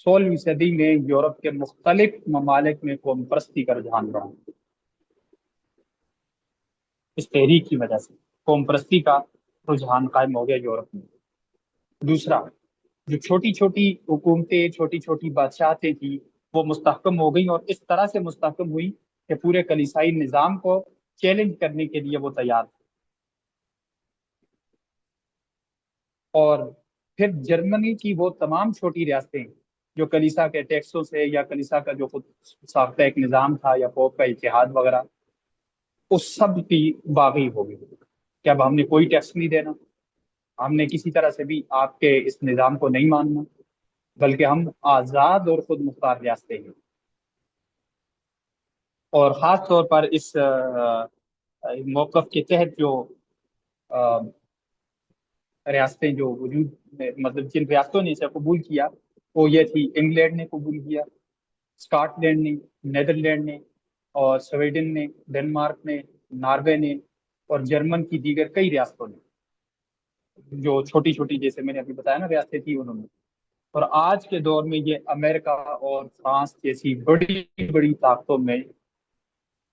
16ویں صدی میں یورپ کے مختلف ممالک میں قوم پرستی کا رجحان بڑھا۔ اس تحریک کی وجہ سے قوم پرستی کا رجحان قائم ہو گیا یورپ میں۔ دوسرا، جو چھوٹی چھوٹی حکومتیں، چھوٹی چھوٹی بادشاہتیں تھیں، وہ مستحکم ہو گئیں، اور اس طرح سے مستحکم ہوئی کہ پورے کلیسائی نظام کو چیلنج کرنے کے لیے وہ تیار تھے۔ اور پھر جرمنی کی وہ تمام چھوٹی ریاستیں جو کلیسا کے ٹیکسوں سے یا کلیسا کا جو خود ساختہ ایک نظام تھا یا پوپ کا اتحاد وغیرہ، اس سب کی باغی ہو گئی کہ اب ہم نے کوئی ٹیکس نہیں دینا، ہم نے کسی طرح سے بھی آپ کے اس نظام کو نہیں ماننا، بلکہ ہم آزاد اور خود مختار ریاستیں ہیں۔ اور خاص طور پر اس موقف کے تحت جو ریاستیں جو وجود میں، مطلب جن ریاستوں نے اسے قبول کیا، وہ یہ تھی: انگلینڈ نے قبول کیا، اسکاٹ لینڈ نے، نیدرلینڈ نے، اور سویڈن نے، ڈنمارک نے، ناروے نے، اور جرمن کی دیگر کئی ریاستوں نے جو چھوٹی چھوٹی، جیسے میں نے ابھی بتایا نا، ریاستیں تھی، انہوں نے۔ اور آج کے دور میں یہ امریکہ اور فرانس جیسی بڑی بڑی طاقتوں میں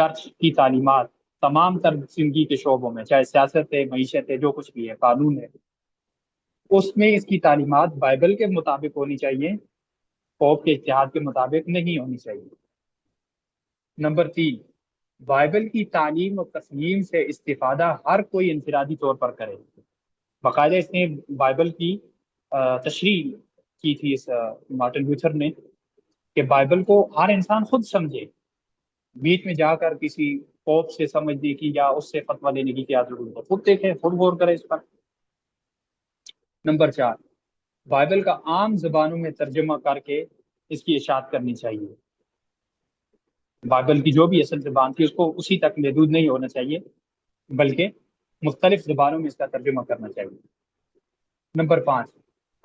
چرچ کی تعلیمات تمام تر زندگی کے شعبوں میں، چاہے سیاست ہے، معیشت ہے، جو کچھ بھی ہے، قانون ہے، اس میں اس کی تعلیمات بائبل کے مطابق ہونی چاہیے، پوپ کے اتحاد کے مطابق نہیں ہونی چاہیے۔ نمبر 3، بائبل کی تعلیم اور تفہیم سے استفادہ ہر کوئی انفرادی طور پر کرے۔ باقاعدہ اس نے بائبل کی تشریح کی تھی اس مارٹن لوتھر نے، کہ بائبل کو ہر انسان خود سمجھے، بیچ میں جا کر کسی پوپ سے سمجھنے کی یا اس سے فتویٰ لینے کی کیا ضرورت ہے، خود دیکھے، خود غور کرے اس پر۔ نمبر 4، بائبل کا عام زبانوں میں ترجمہ کر کے اس کی اشاعت کرنی چاہیے۔ بائبل کی جو بھی اصل زبان تھی اس کو اسی تک محدود نہیں ہونا چاہیے، بلکہ مختلف زبانوں میں اس کا ترجمہ کرنا چاہیے۔ نمبر 5،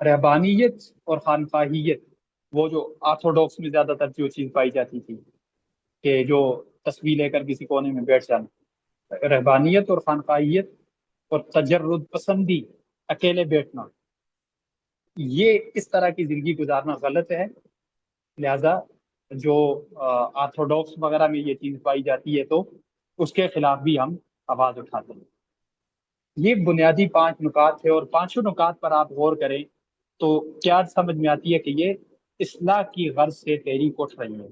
رہبانیت اور خانقاہیت، وہ جو آرتھوڈاکس میں زیادہ تر جو چیز پائی جاتی تھی کہ جو تصویر لے کر کسی کونے میں بیٹھ جانا، رہبانیت اور خانقاہیت اور تجرد پسندی، اکیلے بیٹھنا، یہ اس طرح کی زندگی گزارنا غلط ہے۔ لہذا جو آرتھوڈاکس وغیرہ میں یہ چیز پائی جاتی ہے تو اس کے خلاف بھی ہم آواز اٹھاتے ہیں۔ یہ بنیادی 5 نکات تھے، اور 5 نکات پر آپ غور کریں تو کیا سمجھ میں آتی ہے کہ یہ اصلاح کی غرض سے تحریک اٹھ رہی ہے،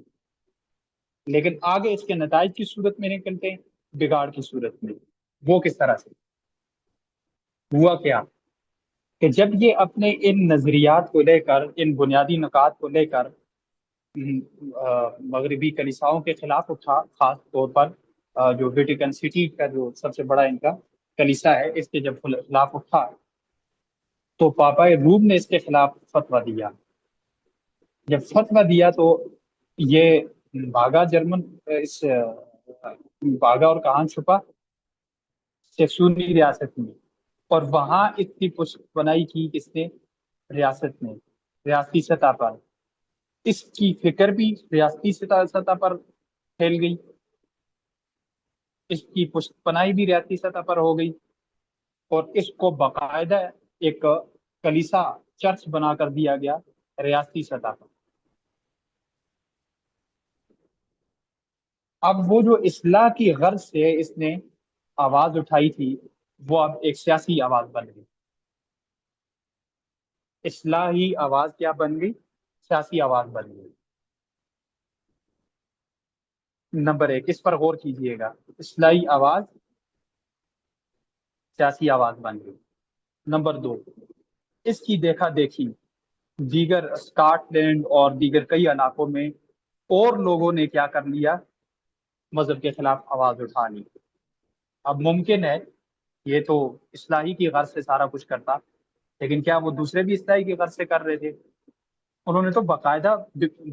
لیکن آگے اس کے نتائج کی صورت میں نکلتے ہیں، بگاڑ کی صورت میں۔ وہ کس طرح سے ہوا؟ کیا کہ جب یہ اپنے ان نظریات کو لے کر، ان بنیادی نکات کو لے کر مغربی کلیساؤں کے خلاف اٹھا، خاص طور پر جو ویٹیکن سٹی کا جو سب سے بڑا ان کا کلیسا ہے، اس کے جب خلاف اٹھا تو پاپا روم نے اس کے خلاف فتویٰ دیا۔ جب فتویٰ دیا تو یہ بھاگا جرمن، اس بھاگا اور کہاں چھپا سیکسونی ریاست میں، اور وہاں اس کی پشت بنائی کی کس نے؟ ریاست نے، ریاستی سطح پر۔ اس کی فکر بھی ریاستی سطح پر پھیل گئی، اس کی پشت پناہی بھی ریاستی سطح پر ہو گئی، اور اس کو باقاعدہ ایک کلیسا، چرچ بنا کر دیا گیا ریاستی سطح پر۔ اب وہ جو اصلاح کی غرض سے اس نے آواز اٹھائی تھی، وہ اب ایک سیاسی آواز بن گئی۔ اصلاحی آواز کیا بن گئی؟ سیاسی آواز بن گئی۔ نمبر 1، اس پر غور کیجئے گا، اصلاحی آواز سیاسی آواز بن گئی۔ نمبر 2، اس کی دیکھا دیکھی دیگر اسکاٹ لینڈ اور دیگر کئی علاقوں میں اور لوگوں نے کیا کر لیا؟ مذہب کے خلاف آواز اٹھا لی۔ اب ممکن ہے یہ تو اصلاحی کی غرض سے سارا کچھ کرتا، لیکن کیا وہ دوسرے بھی اصلاحی کی غرض سے کر رہے تھے؟ انہوں نے تو باقاعدہ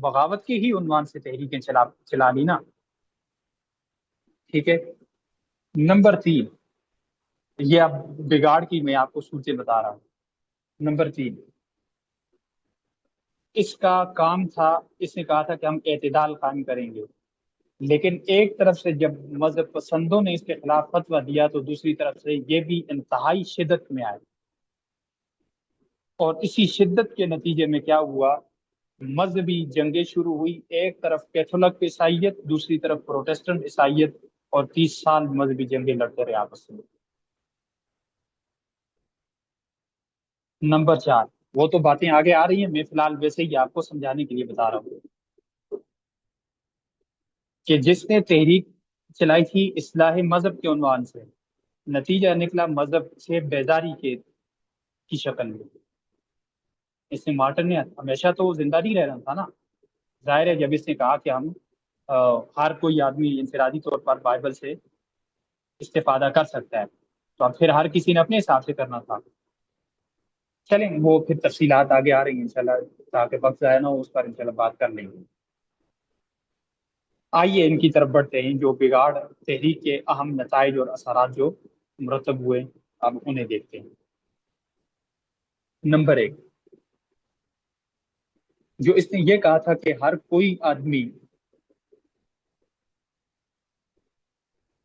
بغاوت کی ہی عنوان سے تحریکیں چلا لی نا۔ ٹھیک ہے۔ نمبر 3، یہ اب بگاڑ کی میں آپ کو صورتیں بتا رہا ہوں۔ نمبر 3، اس کا کام تھا، اس نے کہا تھا کہ ہم اعتدال قائم کریں گے، لیکن ایک طرف سے جب مذہب پسندوں نے اس کے خلاف فتویٰ دیا تو دوسری طرف سے یہ بھی انتہائی شدت میں آئے، اور اسی شدت کے نتیجے میں کیا ہوا؟ مذہبی جنگیں شروع ہوئی، ایک طرف کیتھولک عیسائیت، دوسری طرف پروٹسٹنٹ عیسائیت، اور 30 سال مذہبی جنگیں لڑتے رہے آپس میں۔ نمبر 4، وہ تو باتیں آگے آ رہی ہیں، میں فی الحال ویسے ہی آپ کو سمجھانے کے لیے بتا رہا ہوں کہ جس نے تحریک چلائی تھی اصلاح مذہب کے عنوان سے، نتیجہ نکلا مذہب سے بیزاری کی شکل میں۔ اس نے مارٹن نے ہمیشہ تو زندہ نہیں رہنا تھا نا، ظاہر ہے جب اس نے کہا کہ ہم ہر کوئی آدمی انفرادی طور پر بائبل سے استفادہ کر سکتا ہے، تو اب پھر ہر کسی نے اپنے حساب سے کرنا تھا۔ چلیں وہ پھر تفصیلات آگے آ رہی ہیں انشاءاللہ، تاکہ وقت ضائع نہ ہو، اس پر انشاءاللہ بات کر لیں گے۔ آئیے ان کی طرف بڑھتے ہیں، جو بگاڑ تحریک کے اہم نتائج اور اثرات جو مرتب ہوئے، اب انہیں دیکھتے ہیں۔ نمبر 1، جو اس نے یہ کہا تھا کہ ہر کوئی آدمی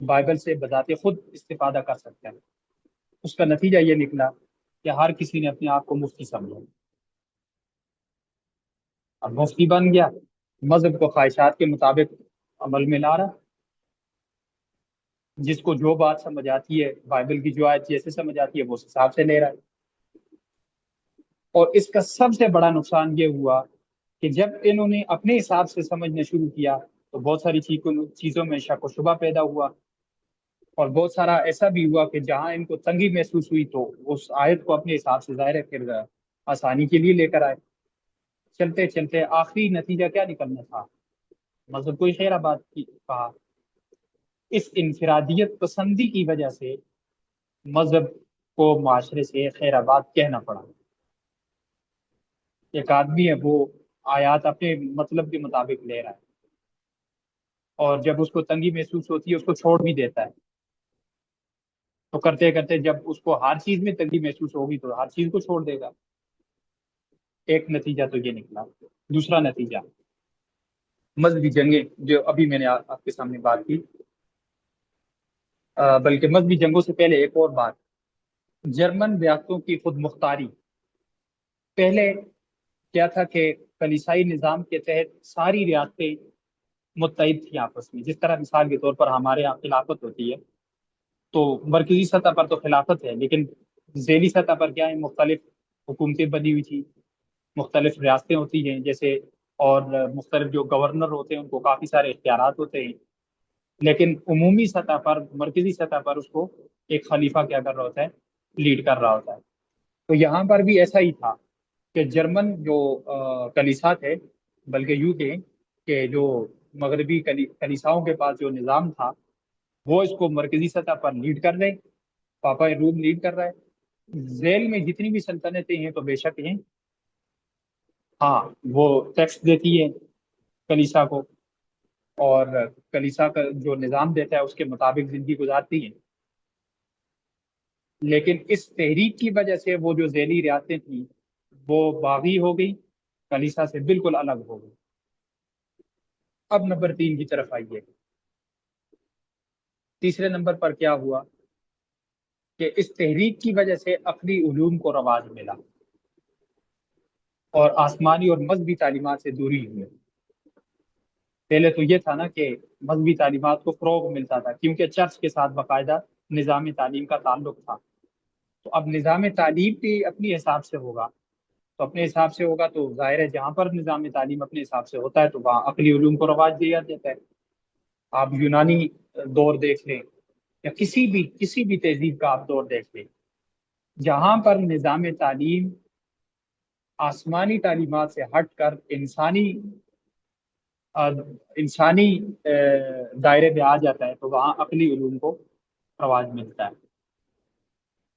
بائبل سے بذات خود استفادہ کر سکتا ہے، اس کا نتیجہ یہ نکلا کہ ہر کسی نے اپنے آپ کو مفتی سمجھا۔ اب مفتی بن گیا، مذہب کو خواہشات کے مطابق عمل میں لا رہا، جس کو جو بات سمجھ آتی ہے، بائبل کی جو آیت جیسے سمجھ آتی ہے وہ اس حساب سے لے رہا ہے۔ اور اس کا سب سے بڑا نقصان یہ ہوا کہ جب انہوں نے اپنے حساب سے سمجھنا شروع کیا تو بہت ساری چیزوں میں شک و شبہ پیدا ہوا، اور بہت سارا ایسا بھی ہوا کہ جہاں ان کو تنگی محسوس ہوئی تو اس آیت کو اپنے حساب سے ظاہر ہے پھر آسانی کے لیے لے کر آئے۔ چلتے چلتے آخری نتیجہ کیا نکلنا تھا؟ مذہب کوئی خیر آباد کی کہا۔ اس انفرادیت پسندی کی وجہ سے مذہب کو معاشرے سے خیر آباد کہنا پڑا۔ ایک آدمی ہے وہ آیات اپنے مطلب کے مطابق لے رہا ہے، اور جب اس کو تنگی محسوس ہوتی ہے اس کو چھوڑ بھی دیتا ہے، تو کرتے کرتے جب اس کو ہر چیز میں تنگی محسوس ہوگی تو ہر چیز کو چھوڑ دے گا۔ ایک نتیجہ تو یہ نکلا۔ دوسرا نتیجہ مذہبی جنگیں، جو ابھی میں نے آپ کے سامنے بات کی، بلکہ مذہبی جنگوں سے پہلے ایک اور بات، جرمن ریاستوں کی خود مختاری۔ پہلے کیا تھا کہ کلیسائی نظام کے تحت ساری ریاستیں متحد تھیں آپس میں، جس طرح مثال کے طور پر ہمارے یہاں خلافت ہوتی ہے، تو مرکزی سطح پر تو خلافت ہے، لیکن ذیلی سطح پر کیا ہے، مختلف حکومتیں بنی ہوئی تھی، مختلف ریاستیں ہوتی ہیں جیسے، اور مختلف جو گورنر ہوتے ہیں ان کو کافی سارے اختیارات ہوتے ہیں، لیکن عمومی سطح پر، مرکزی سطح پر اس کو ایک خلیفہ کیا کر رہا ہوتا ہے، لیڈ کر رہا ہوتا ہے۔ تو یہاں پر بھی ایسا ہی تھا کہ جرمن جو کلیسا تھے، بلکہ یوں کہ جو مغربی کلیساؤں کے پاس جو نظام تھا وہ اس کو مرکزی سطح پر لیڈ کر رہے، پاپا روم لیڈ کر رہا ہے۔ ذیل میں جتنی بھی سلطنتیں ہیں تو بے شک ہیں، ہاں وہ ٹیکس دیتی ہے کلیسا کو، اور کلیسا کا جو نظام دیتا ہے اس کے مطابق زندگی گزارتی ہیں، لیکن اس تحریک کی وجہ سے وہ جو ذیلی ریاستیں تھیں وہ باغی ہو گئی، کلیسا سے بالکل الگ ہو گئی۔ اب نمبر 3 کی طرف آئیے۔ تیسرے نمبر پر کیا ہوا کہ اس تحریک کی وجہ سے عقلی علوم کو رواج ملا اور آسمانی اور مذہبی تعلیمات سے دوری ہوئی۔ پہلے تو یہ تھا نا کہ مذہبی تعلیمات کو فروغ ملتا تھا کیونکہ چرچ کے ساتھ باقاعدہ نظام تعلیم کا تعلق تھا، تو اب نظام تعلیم بھی اپنے حساب سے ہوگا، تو اپنے حساب سے ہوگا تو ظاہر ہے جہاں پر نظام تعلیم اپنے حساب سے ہوتا ہے تو وہاں عقلی علوم کو رواج دیا جاتا ہے۔ آپ یونانی دور دیکھ لیں یا کسی بھی تہذیب کا آپ دور دیکھ لیں، جہاں پر نظام تعلیم آسمانی تعلیمات سے ہٹ کر انسانی دائرے میں آ جاتا ہے تو وہاں عقلی علوم کو رواج ملتا ہے۔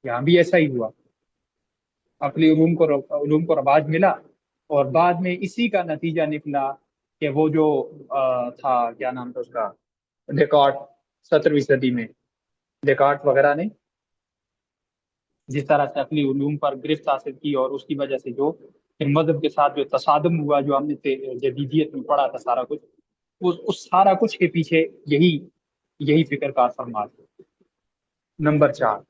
یہاں بھی ایسا ہی ہوا، عقلی علوم کو رواج ملا، اور بعد میں اسی کا نتیجہ نکلا کہ وہ جو تھا، کیا نام تھا اس کا، ڈیکارٹ، 17ویں صدی میں ڈیکارٹ وغیرہ نے جس طرح سے عقلی علوم پر گرفت حاصل کی، اور اس کی وجہ سے جو پھر مذہب کے ساتھ جو تصادم ہوا، جو ہم نے جدیدیت میں پڑھا تھا سارا کچھ، اس سارا کچھ کے پیچھے یہی فکر کار فرمات ہے۔ نمبر 4،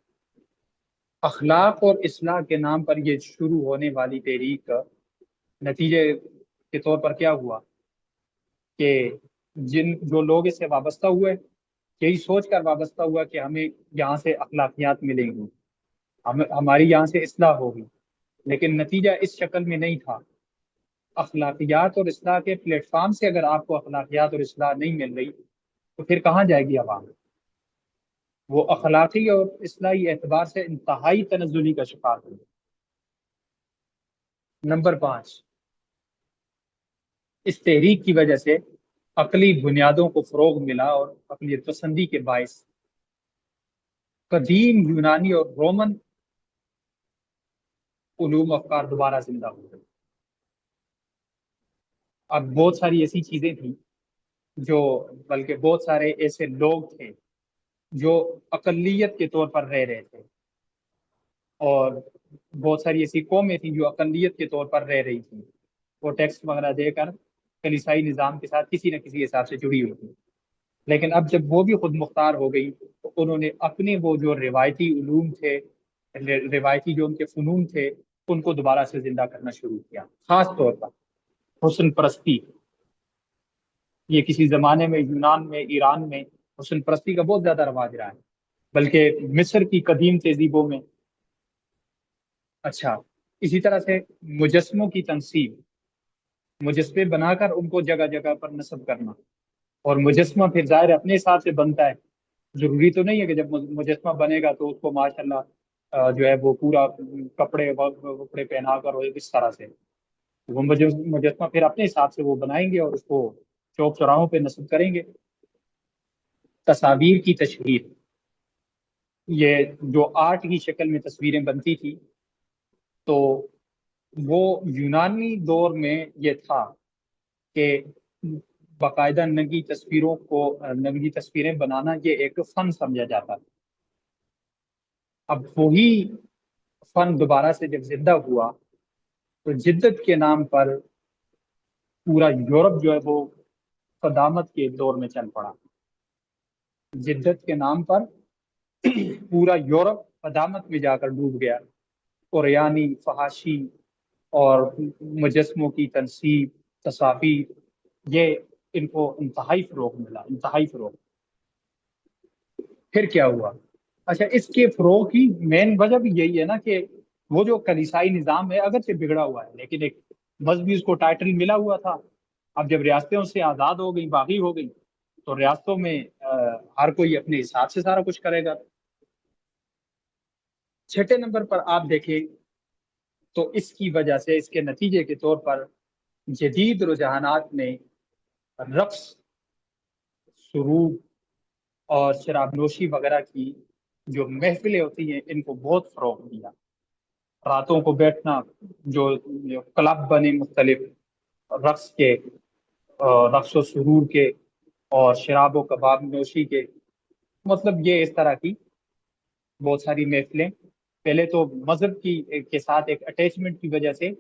اخلاق اور اصلاح کے نام پر یہ شروع ہونے والی تحریک کا نتیجے کے طور پر کیا ہوا کہ جو لوگ اس سے وابستہ ہوئے، یہی سوچ کر وابستہ ہوا کہ ہمیں یہاں سے اخلاقیات ملیں گی، ہماری یہاں سے اصلاح ہوگی، لیکن نتیجہ اس شکل میں نہیں تھا۔ اخلاقیات اور اصلاح کے پلیٹ فارم سے اگر آپ کو اخلاقیات اور اصلاح نہیں مل رہی تو پھر کہاں جائے گی عوام؟ وہ اخلاقی اور اصلاحی اعتبار سے انتہائی تنزلی کا شکار ہوئی۔ نمبر 5، اس تحریک کی وجہ سے عقلی بنیادوں کو فروغ ملا اور عقلیت پسندی کے باعث قدیم یونانی اور رومن علوم افکار دوبارہ زندہ ہو گئے۔ اب بہت ساری ایسی چیزیں تھیں بلکہ بہت سارے ایسے لوگ تھے جو اقلیت کے طور پر رہ رہے تھے، اور بہت ساری ایسی قومیں تھیں جو اقلیت کے طور پر رہ رہی تھیں، وہ ٹیکس وغیرہ دے کر کلیسائی نظام کے ساتھ کسی نہ کسی حساب سے جڑی ہوئی تھی، لیکن اب جب وہ بھی خود مختار ہو گئی تو انہوں نے اپنے وہ جو روایتی علوم تھے، روایتی جو ان کے فنون تھے، ان کو دوبارہ سے زندہ کرنا شروع کیا۔ خاص طور پر حسن پرستی، یہ کسی زمانے میں یونان میں، ایران میں حسن پرستی کا بہت زیادہ رواج رہا ہے، بلکہ مصر کی قدیم تہذیبوں میں. اچھا، اسی طرح سے مجسموں کی تنصیب، مجسمے بنا کر ان کو جگہ جگہ پر نصب کرنا. اور مجسمہ پھر ظاہر اپنے حساب سے بنتا ہے، ضروری تو نہیں ہے کہ جب مجسمہ بنے گا تو اس کو ماشاء اللہ جو ہے وہ پورا کپڑے کپڑے پہنا کر اور اس طرح سے وہ مجسمہ پھر اپنے حساب سے وہ بنائیں گے اور اس کو چوک چوراہوں پہ نصب کریں گے. تصاویر کی تشہیر، یہ جو آرٹ کی شکل میں تصویریں بنتی تھی، تو وہ یونانی دور میں یہ تھا کہ باقاعدہ ننگی تصویریں بنانا یہ ایک فن سمجھا جاتا. اب وہی فن دوبارہ سے جب زندہ ہوا تو جدت کے نام پر پورا یورپ جو ہے وہ قدامت کے دور میں چل پڑا. جدت کے نام پر پورا یورپ قدامت میں جا کر ڈوب گیا. قریانی، فحاشی اور مجسموں کی تنصیب، تصاویر، یہ ان کو انتہائی فروغ ملا، انتہائی فروغ. پھر کیا ہوا؟ اچھا، اس کے فروغ کی مین وجہ بھی یہی ہے نا کہ وہ جو کلیسائی نظام ہے اگرچہ بگڑا ہوا ہے لیکن ایک مذہبی اس کو ٹائٹل ملا ہوا تھا. اب جب ریاستیں اس سے آزاد ہو گئی، باغی ہو گئی، تو ریاستوں میں ہر کوئی اپنے حساب سے سارا کچھ کرے گا. چھٹے نمبر پر آپ دیکھیں تو اس کی وجہ سے، اس کے نتیجے کے طور پر جدید رجحانات نے رقص، سرود اور شراب نوشی وغیرہ کی جو محفلیں ہوتی ہیں ان کو بہت فروغ دیا. راتوں کو بیٹھنا، جو کلب بنے مختلف رقص کے، رقص و سرور کے اور شراب و کباب نوشی کے، مطلب یہ اس طرح کی بہت ساری محفلیں. پہلے تو مذہب کے ساتھ ایک اٹیچمنٹ کی وجہ سے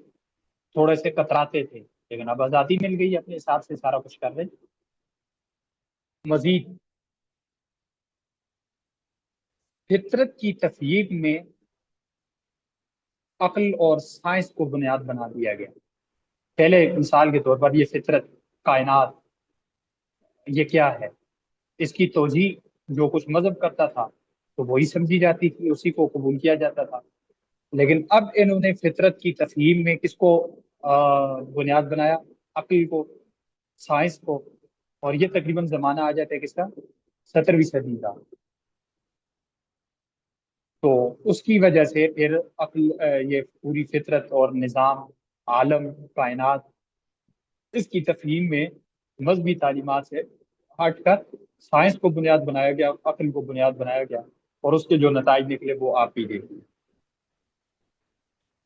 تھوڑے سے کتراتے تھے، لیکن اب آزادی مل گئی، اپنے حساب سے سارا کچھ کر رہے. مزید فطرت کی تفہیم میں عقل اور سائنس کو بنیاد بنا دیا گیا. پہلے مثال کے طور پر یہ فطرت، کائنات، یہ کیا ہے، اس کی توجیہ جو کچھ مذہب کرتا تھا تو وہی سمجھی جاتی تھی، اسی کو قبول کیا جاتا تھا. لیکن اب انہوں نے فطرت کی تفہیم میں کس کو بنیاد بنایا؟ عقل کو، سائنس کو. اور یہ تقریباً زمانہ آ جاتا ہے کس کا؟ 17ویں صدی کا. تو اس کی وجہ سے پھر عقل، یہ پوری فطرت اور نظام، عالم، کائنات، اس کی تفہیم میں مذہبی تعلیمات سے ہٹ کر سائنس کو بنیاد بنایا گیا، عقل کو بنیاد بنایا گیا، اور اس کے جو نتائج نکلے وہ آپ ہی دیکھیں.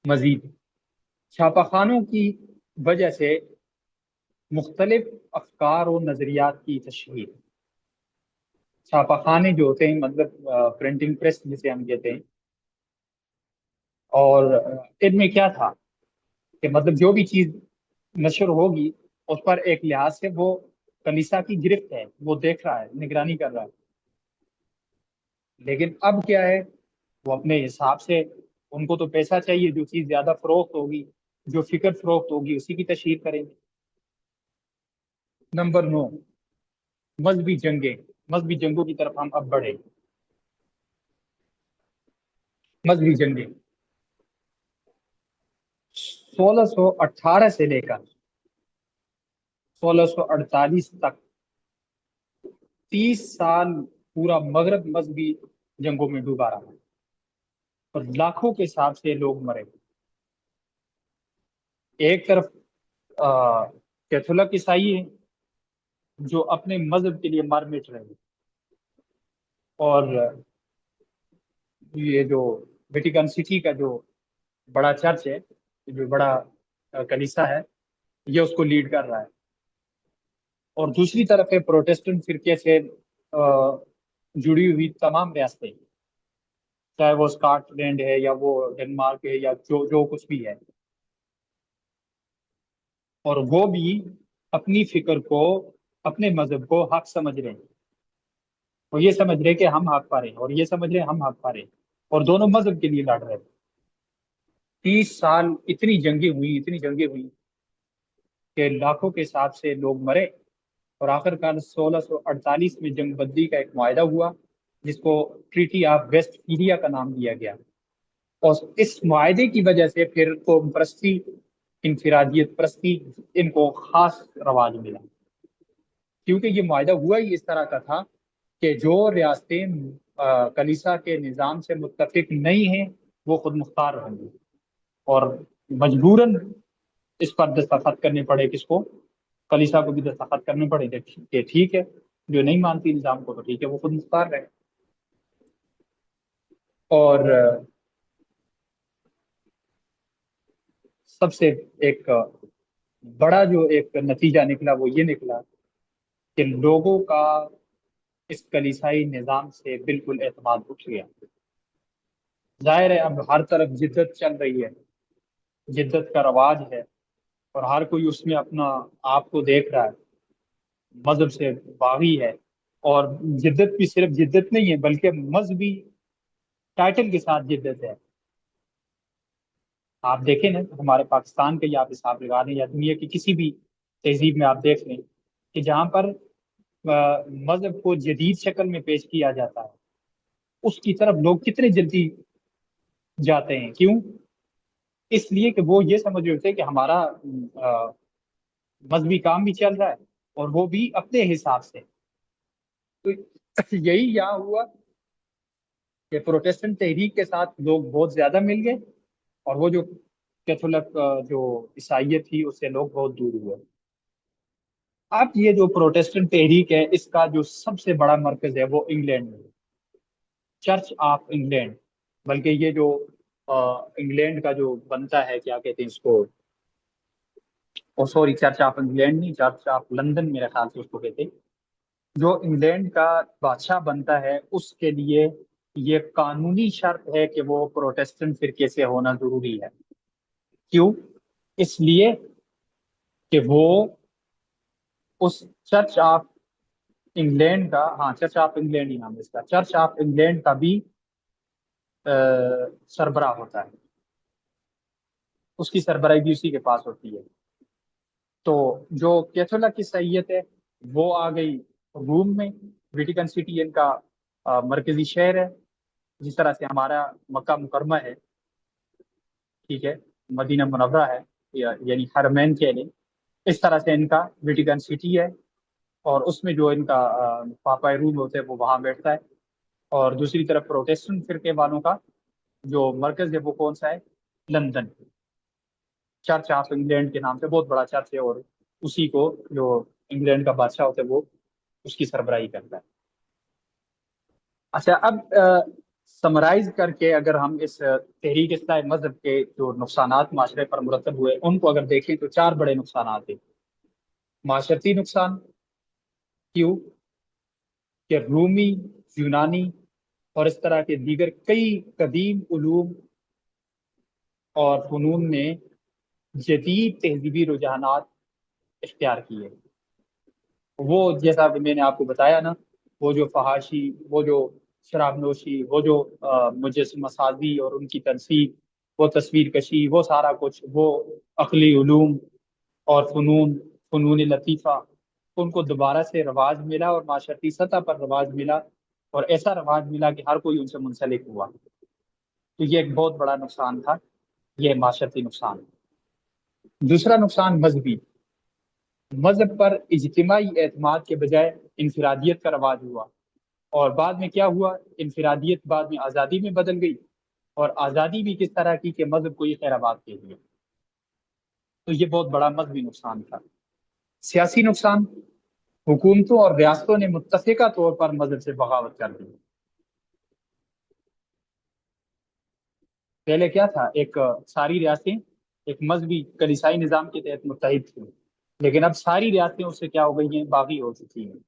مزید چھاپا خانوں کی وجہ سے مختلف افکار و نظریات کی تشہیر. چھاپا خانے جو ہوتے ہیں، مطلب پرنٹنگ پریس جسے ہم کہتے ہیں، اور ان میں کیا تھا کہ مطلب جو بھی چیز نشر ہوگی اس پر ایک لحاظ سے وہ کلیسا کی گرفت ہے، وہ دیکھ رہا ہے، نگرانی کر رہا ہے. لیکن اب کیا ہے، وہ اپنے حساب سے، ان کو تو پیسہ چاہیے، جو چیز زیادہ فروخت ہوگی، جو فکر فروخت ہوگی اسی کی تشہیر کریں گے. نمبر 9، مذہبی جنگیں. مذہبی جنگوں کی طرف ہم اب بڑھے. مذہبی جنگیں 1618 سے لے کر 1648 تک 30 سال پورا مغرب مذہبی جنگوں میں ڈوبا رہا اور لاکھوں کے حساب سے لوگ مرے. ایک طرف کیتھولک عیسائی ہیں جو اپنے مذہب کے لیے مر مٹ رہے ہیں، اور یہ جو ویٹیکن سٹی کا جو بڑا چرچ ہے، جو بڑا کلیسا ہے، یہ اس کو لیڈ کر رہا ہے. اور دوسری طرف ہے پروٹیسٹنٹ فرقے سے جڑی ہوئی تمام ریاستیں، چاہے وہ اسکاٹ لینڈ ہے یا وہ ڈنمارک ہے یا جو کچھ بھی ہے. اور وہ بھی اپنی فکر کو، اپنے مذہب کو حق سمجھ رہے ہیں. وہ یہ سمجھ رہے کہ ہم حق پا رہے ہیں، اور یہ سمجھ رہے ہم حق پا رہے ہیں، اور دونوں مذہب کے لیے لڑ رہے ہیں. 30 سال اتنی جنگیں ہوئی، اتنی جنگیں ہوئی کہ لاکھوں کے حساب سے لوگ مرے اور آخر کار 1648 میں جنگ بدری کا ایک معاہدہ ہوا جس کو ٹریٹی آف ویسٹ انڈیا کا نام دیا گیا، اور اس معاہدے کی وجہ سے پھر قوم پرستی، انفرادیت پرستی، ان کو خاص رواج ملا، کیونکہ یہ معاہدہ ہوا ہی اس طرح کا تھا کہ جو ریاستیں کلیسا کے نظام سے متفق نہیں ہیں وہ خود مختار ہوں گی، اور مجبوراً اس پر دستخط کرنے پڑے کس کو؟ کلیسا کو بھی دستخط کرنے پڑے کہ ٹھیک ہے، جو نہیں مانتی نظام کو تو ٹھیک ہے وہ خود مختار رہے۔ اور سب سے ایک بڑا جو ایک نتیجہ نکلا وہ یہ نکلا کہ لوگوں کا اس کلیسائی نظام سے بالکل اعتماد اٹھ گیا۔ ظاہر ہے اب ہر طرف جدت چل رہی ہے، جدت کا رواج ہے، اور ہر کوئی اس میں اپنا آپ کو دیکھ رہا ہے، مذہب سے باغی ہے، اور جدت بھی صرف جدت نہیں ہے بلکہ مذہبی ٹائٹل کے ساتھ جدت ہے۔ آپ دیکھیں نا ہمارے پاکستان کے، یا آپ حساب لگا لیں، یا دنیا کی کسی بھی تہذیب میں آپ دیکھ لیں کہ جہاں پر مذہب کو جدید شکل میں پیش کیا جاتا ہے اس کی طرف لوگ کتنے جلدی جاتے ہیں، کیوں؟ اس لیے کہ وہ یہ سمجھ رہے ہوتے ہیں کہ ہمارا مذہبی کام بھی چل رہا ہے اور وہ بھی اپنے حساب سے۔ تو یہی یہاں ہوا کہ پروٹیسٹنٹ تحریک کے ساتھ لوگ بہت زیادہ مل گئے، اور وہ جو کیتھولک جو عیسائیت تھی اس سے لوگ بہت دور ہوئے۔ اب یہ جو پروٹیسٹنٹ تحریک ہے اس کا جو سب سے بڑا مرکز ہے وہ انگلینڈ میں، چرچ آف انگلینڈ، بلکہ یہ جو انگلینڈ کا جو بنتا ہے کیا کہتے ہیں اس کو، سوری چرچ آف انگلینڈ نہیں، چرچ آف لندن میرے خیال سے اس کو کہتے ہیں، جو انگلینڈ کا بادشاہ بنتا ہے اس کے لیے یہ قانونی شرط ہے کہ وہ پروٹیسٹنٹ فرقے سے ہونا ضروری ہے۔ کیوں؟ اس لیے کہ وہ اس چرچ آف انگلینڈ کا، ہاں چرچ آف انگلینڈ ہی نام ہے اس کا، چرچ آف انگلینڈ کا بھی سربراہ ہوتا ہے، اس کی سربراہی بھی اسی کے پاس ہوتی ہے۔ تو جو کیتھولک عیسائیت ہے وہ آ گئی روم میں، ویٹیکن سٹی ان کا مرکزی شہر ہے، جس طرح سے ہمارا مکہ مکرمہ ہے، ٹھیک ہے، مدینہ منورہ ہے، یعنی حرمین کہہ لیں، اس طرح سے ان کا ویٹیکن سٹی ہے، اور اس میں جو ان کا پاپا روم ہوتے ہیں وہ وہاں بیٹھتا ہے۔ اور دوسری طرف پروٹیسٹنٹ فرقے والوں کا جو مرکز ہے وہ کون سا ہے؟ لندن، چرچ آف انگلینڈ کے نام سے بہت بڑا چرچ ہے، اور اسی کو جو انگلینڈ کا بادشاہ ہوتا ہے وہ اس کی سربراہی کرتا ہے۔ اچھا، اب سمرائز کر کے اگر ہم اس تحریک اصلاح مذہب کے جو نقصانات معاشرے پر مرتب ہوئے ان کو اگر دیکھیں تو 4 بڑے نقصانات ہیں۔ معاشرتی نقصان، کیوں کہ رومی، یونانی اور اس طرح کے دیگر کئی قدیم علوم اور فنون نے جدید تہذیبی رجحانات اختیار کیے۔ وہ جیسا کہ میں نے آپ کو بتایا نا، وہ جو فحاشی، وہ جو شراب نوشی، وہ جو مجسمہ سازی اور ان کی تنصیب، وہ تصویر کشی، وہ سارا کچھ، وہ عقلی علوم اور فنون لطیفہ، ان کو دوبارہ سے رواج ملا اور معاشرتی سطح پر رواج ملا، اور ایسا رواج ملا کہ ہر کوئی ان سے منسلک ہوا۔ تو یہ ایک بہت بڑا نقصان تھا، یہ معاشرتی نقصان۔ دوسرا نقصان مذہبی، مذہب پر اجتماعی اعتماد کے بجائے انفرادیت کا رواج ہوا، اور بعد میں کیا ہوا؟ انفرادیت بعد میں آزادی میں بدل گئی، اور آزادی بھی کس طرح کی کہ مذہب کو یہ خیر آباد کے لیے۔ تو یہ بہت بڑا مذہبی نقصان تھا۔ سیاسی نقصان، حکومتوں اور ریاستوں نے متفقہ طور پر مذہب سے بغاوت کر دی۔ پہلے کیا تھا، ایک ساری ریاستیں ایک مذہبی کلیسائی نظام کے تحت متحد تھیں، لیکن اب ساری ریاستیں اس سے کیا ہو گئی ہیں؟ باغی ہو چکی ہیں،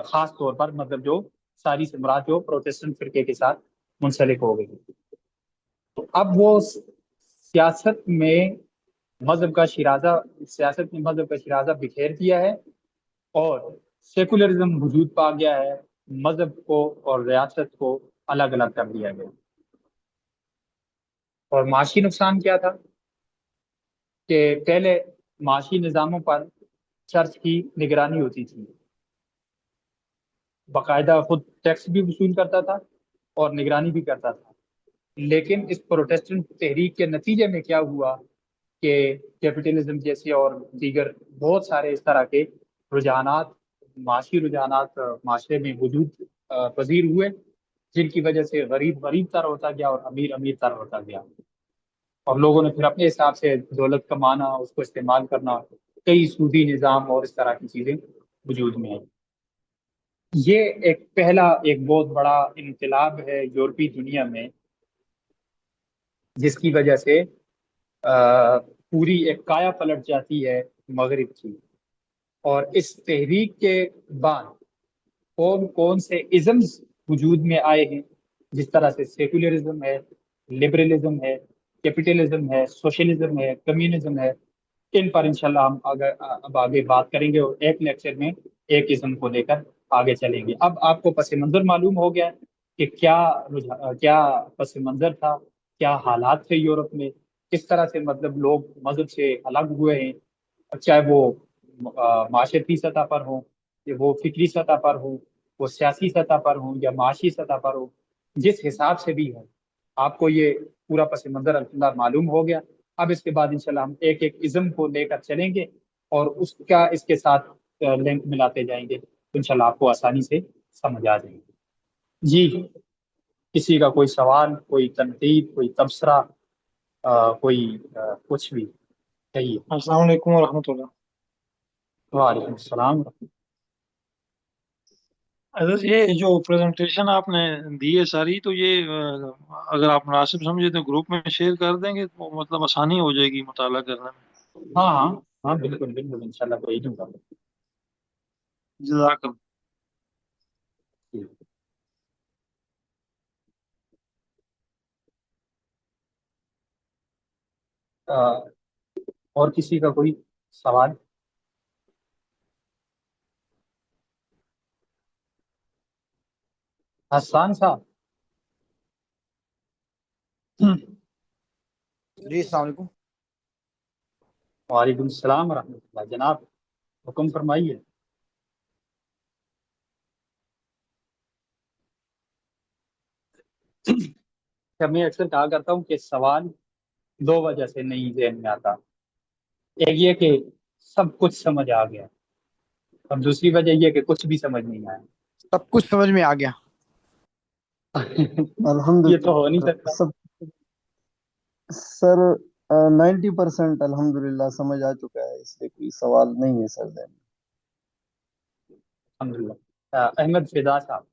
خاص طور پر مطلب جو ساری سے مراد جو پروٹیسٹنٹ فرقے کے ساتھ منسلک ہو گئی۔ تو اب وہ سیاست میں مذہب کا شیرازہ، سیاست نے مذہب کا شیرازہ بکھیر دیا ہے، اور سیکولرزم وجود پا گیا ہے، مذہب کو اور ریاست کو الگ الگ کر دیا گیا۔ اور معاشی نقصان کیا تھا کہ پہلے معاشی نظاموں پر چرچ کی نگرانی ہوتی تھی، باقاعدہ خود ٹیکس بھی وصول کرتا تھا اور نگرانی بھی کرتا تھا. لیکن اس پروٹیسٹنٹ تحریک کے نتیجے میں کیا ہوا کہ کیپٹلزم جیسے اور دیگر بہت سارے اس طرح کے رجحانات، معاشی رجحانات معاشرے میں وجود پذیر ہوئے، جن کی وجہ سے غریب غریب تر ہوتا گیا اور امیر امیر تر ہوتا گیا. اور لوگوں نے پھر اپنے حساب سے دولت کمانا، اس کو استعمال کرنا، کئی سودی نظام اور اس طرح کی چیزیں وجود میں آئی. یہ ایک پہلا ایک بہت بڑا انقلاب ہے یورپی دنیا میں، جس کی وجہ سے پوری ایک کایا پلٹ جاتی ہے مغرب کی. اور اس تحریک کے بعد کون کون سے ازمز وجود میں آئے ہیں، جس طرح سے سیکولرزم ہے، لبرلزم ہے، کیپٹلزم ہے، سوشلزم ہے، کمیونزم ہے، ان پر انشاءاللہ ہم اب آگے بات کریں گے اور ایک لیکچر میں ایک ازم کو لے کر آگے چلیں گے. اب آپ کو پس منظر معلوم ہو گیا کہ کیا پس منظر تھا، کیا حالات تھے یورپ میں، کس طرح سے مطلب لوگ مذہب سے الگ ہوئے ہیں، چاہے وہ معاشرتی سطح پر ہوں، یا وہ فکری سطح پر ہوں، وہ سیاسی سطح پر ہوں یا معاشی سطح پر ہوں. جس حساب سے بھی ہے آپ کو یہ پورا پس منظر الحمدللہ معلوم ہو گیا. اب اس کے بعد انشاءاللہ ہم ایک ایک ازم کو لے کر چلیں گے اور اس کے ساتھ لنک ملاتے جائیں گے، تو انشاءاللہ آپ کو آسانی سے سمجھ آ جائیں گے. جی، کسی کا کوئی سوال، کوئی تنقید، کوئی تبصرہ، کوئی کچھ بھی کہیے. السلام علیکم ورحمۃ اللہ. وعلیکم السلام. حضرت یہ جو پریزنٹیشن آپ نے دی ہے ساری، تو یہ اگر آپ مناسب سمجھے تو گروپ میں شیئر کر دیں گے تو مطلب آسانی ہو جائے گی مطالعہ کرنے میں. ہاں ہاں ہاں، بالکل بالکل انشاءاللہ بھیجوں گا. جزاک اللہ. اور کسی کا کوئی سوال؟ حسان صاحب. جی السلام علیکم. وعلیکم السلام ورحمۃ اللہ. جناب حکم فرمائیے. میں اکثر کہا کرتا ہوں کہ سوال دو وجہ سے نہیں ذہن میں آتا. ایک یہ کہ سب کچھ سمجھ آ گیا، اور دوسری وجہ یہ کہ کچھ بھی سمجھ نہیں آیا. سب کچھ سمجھ میں آ گیا. یہ تو ہو نہیں سکتا. سب سر 90% الحمدللہ سمجھ آ چکا ہے، اس لیے کوئی سوال نہیں ہے سر ذہن میں. الحمدللہ. احمد فدا صاحب.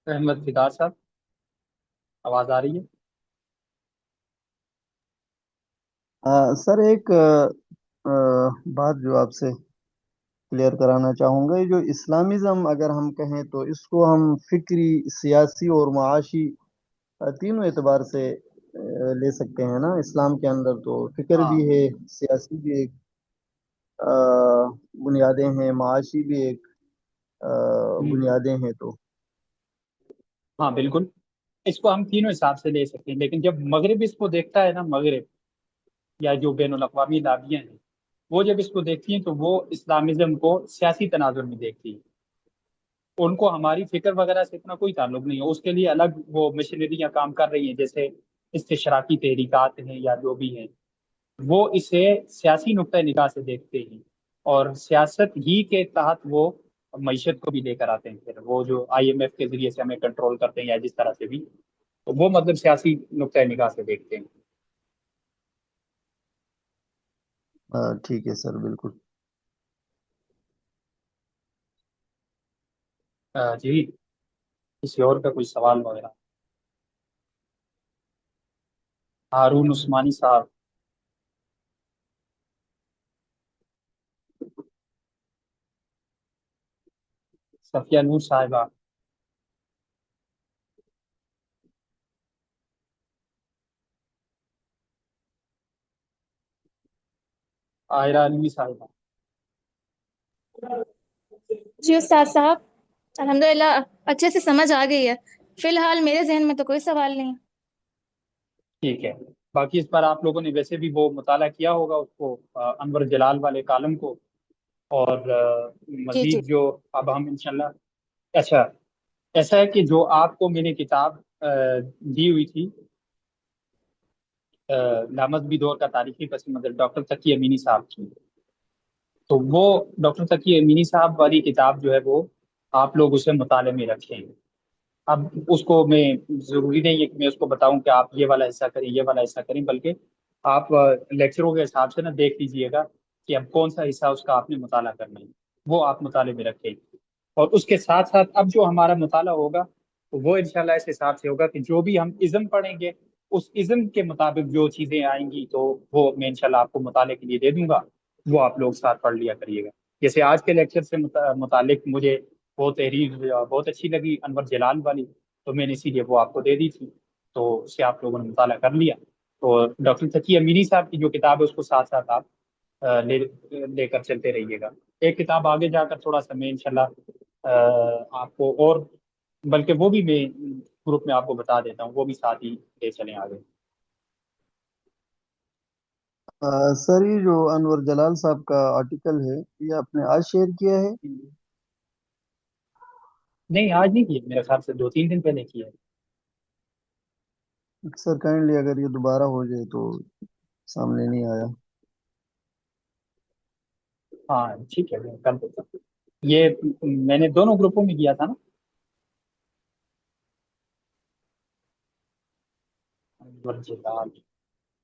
احمد فدا صاحب، آواز آ رہی ہے؟ سر ایک بات جو آپ سے کلیئر کرانا چاہوں گا، یہ جو اسلامزم اگر ہم کہیں تو اس کو ہم فکری، سیاسی اور معاشی تینوں اعتبار سے لے سکتے ہیں نا. اسلام کے اندر تو فکر ہاں بھی ہے، سیاسی بھی ایک بنیادیں ہیں، معاشی بھی ایک بنیادیں ہیں. تو ہاں بالکل، اس کو ہم تینوں حساب سے لے سکتے ہیں. لیکن جب مغرب اس کو دیکھتا ہے نا، مغرب یا جو بین الاقوامی لابیاں ہیں، وہ جب اس کو دیکھتی ہیں تو وہ اسلامزم کو سیاسی تناظر میں دیکھتی ہیں. ان کو ہماری فکر وغیرہ سے اتنا کوئی تعلق نہیں ہے. اس کے لیے الگ وہ مشنریاں کام کر رہی ہیں، جیسے استشراقی تحریکات ہیں یا جو بھی ہیں. وہ اسے سیاسی نقطۂ نگاہ سے دیکھتے ہیں، اور سیاست ہی کے تحت وہ معیشت کو بھی لے کر آتے ہیں. پھر وہ جو IMF کے ذریعے سے ہمیں کنٹرول کرتے ہیں یا جس طرح سے بھی، تو وہ مطلب سیاسی نقطۂ نگاہ سے دیکھتے ہیں. ٹھیک ہے سر، بالکل. جی، کسی اور کا کوئی سوال وغیرہ؟ ہارون عثمانی صاحب. صفیہ نور صاحبہ. عائرہ علوی صاحبہ. جی استاد صاحب، الحمدللہ اچھے سے سمجھ آ گئی ہے. فی الحال میرے ذہن میں تو کوئی سوال نہیں. ٹھیک ہے، باقی اس پر آپ لوگوں نے ویسے بھی وہ مطالعہ کیا ہوگا اس کو، انور جلال والے کالم کو، اور جی مزید جو اب ہم انشاءاللہ، اچھا ایسا ہے کہ جو آپ کو میں نے کتاب دی ہوئی تھی لامذہبی دور کا تاریخی پس منظر، ڈاکٹر تقی امینی صاحب کی، تو وہ ڈاکٹر تقی امینی صاحب والی کتاب جو ہے وہ آپ لوگ اسے مطالعے میں رکھیں۔ اب اس کو میں ضروری نہیں ہے کہ میں اس کو بتاؤں کہ آپ یہ والا حصہ کریں یہ والا حصہ کریں، بلکہ آپ لیکچروں کے حساب سے نا دیکھ لیجئے گا کہ اب کون سا حصہ اس کا آپ نے مطالعہ کرنا ہے، وہ آپ مطالعے میں رکھیں۔ اور اس کے ساتھ ساتھ اب جو ہمارا مطالعہ ہوگا وہ انشاءاللہ اس حساب سے ہوگا کہ جو بھی ہم ازم پڑھیں گے اس ازم کے مطابق جو چیزیں آئیں گی تو وہ میں انشاءاللہ آپ کو مطالعے کے لیے دے دوں گا، وہ آپ لوگ ساتھ پڑھ لیا کریے گا۔ جیسے آج کے لیکچر سے متعلق مجھے وہ تحریر بہت اچھی لگی انور جلال والی، تو میں نے اسی لیے وہ آپ کو دے دی تھی، تو اسے آپ لوگوں نے مطالعہ کر لیا۔ تو ڈاکٹر تقی امینی صاحب کی جو کتاب ہے اس کو ساتھ ساتھ آپ لے کر چلتے رہیے گا۔ ایک کتاب آگے جا کر تھوڑا سا میں انشاءاللہ آپ کو، اور بلکہ وہ بھی میں گروپ میں آپ کو بتا دیتا ہوں، وہ بھی ساتھ ہی لے چلیں آگے۔ سر یہ جو انور جلال صاحب کا آرٹیکل ہے یہ آپ نے آج شیئر کیا ہے؟ نہیں آج نہیں کیے، میرے خیال سے 2-3 دن پہلے کیا ہے۔ سر کائنڈلی اگر یہ دوبارہ ہو جائے تو سامنے نہیں آیا۔ ہاں ٹھیک ہے، میں کر دیتا ہوں۔ یہ میں نے دونوں گروپوں میں کیا تھا نا، انور جلال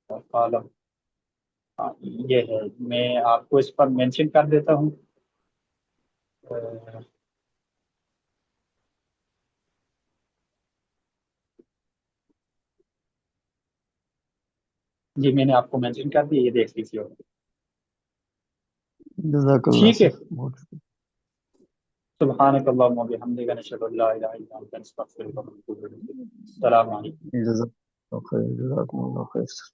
اور کالم، ہاں یہ ہے، میں آپ کو اس پر مینشن کر دیتا ہوں۔ جی میں نے آپ کو مینشن کر دیا، یہ دیکھ لیجیے۔ جزاک اللہ ٹھیک ہے، سر، بہت شکریہ۔ سبحانک اللہم و بحمدک، نشہد ان لا الہ الا انت، نستغفرک و نتوب الیک۔ السلام علیکم۔ جزاک اللہ خیر، جزاکم اللہ خیر سر۔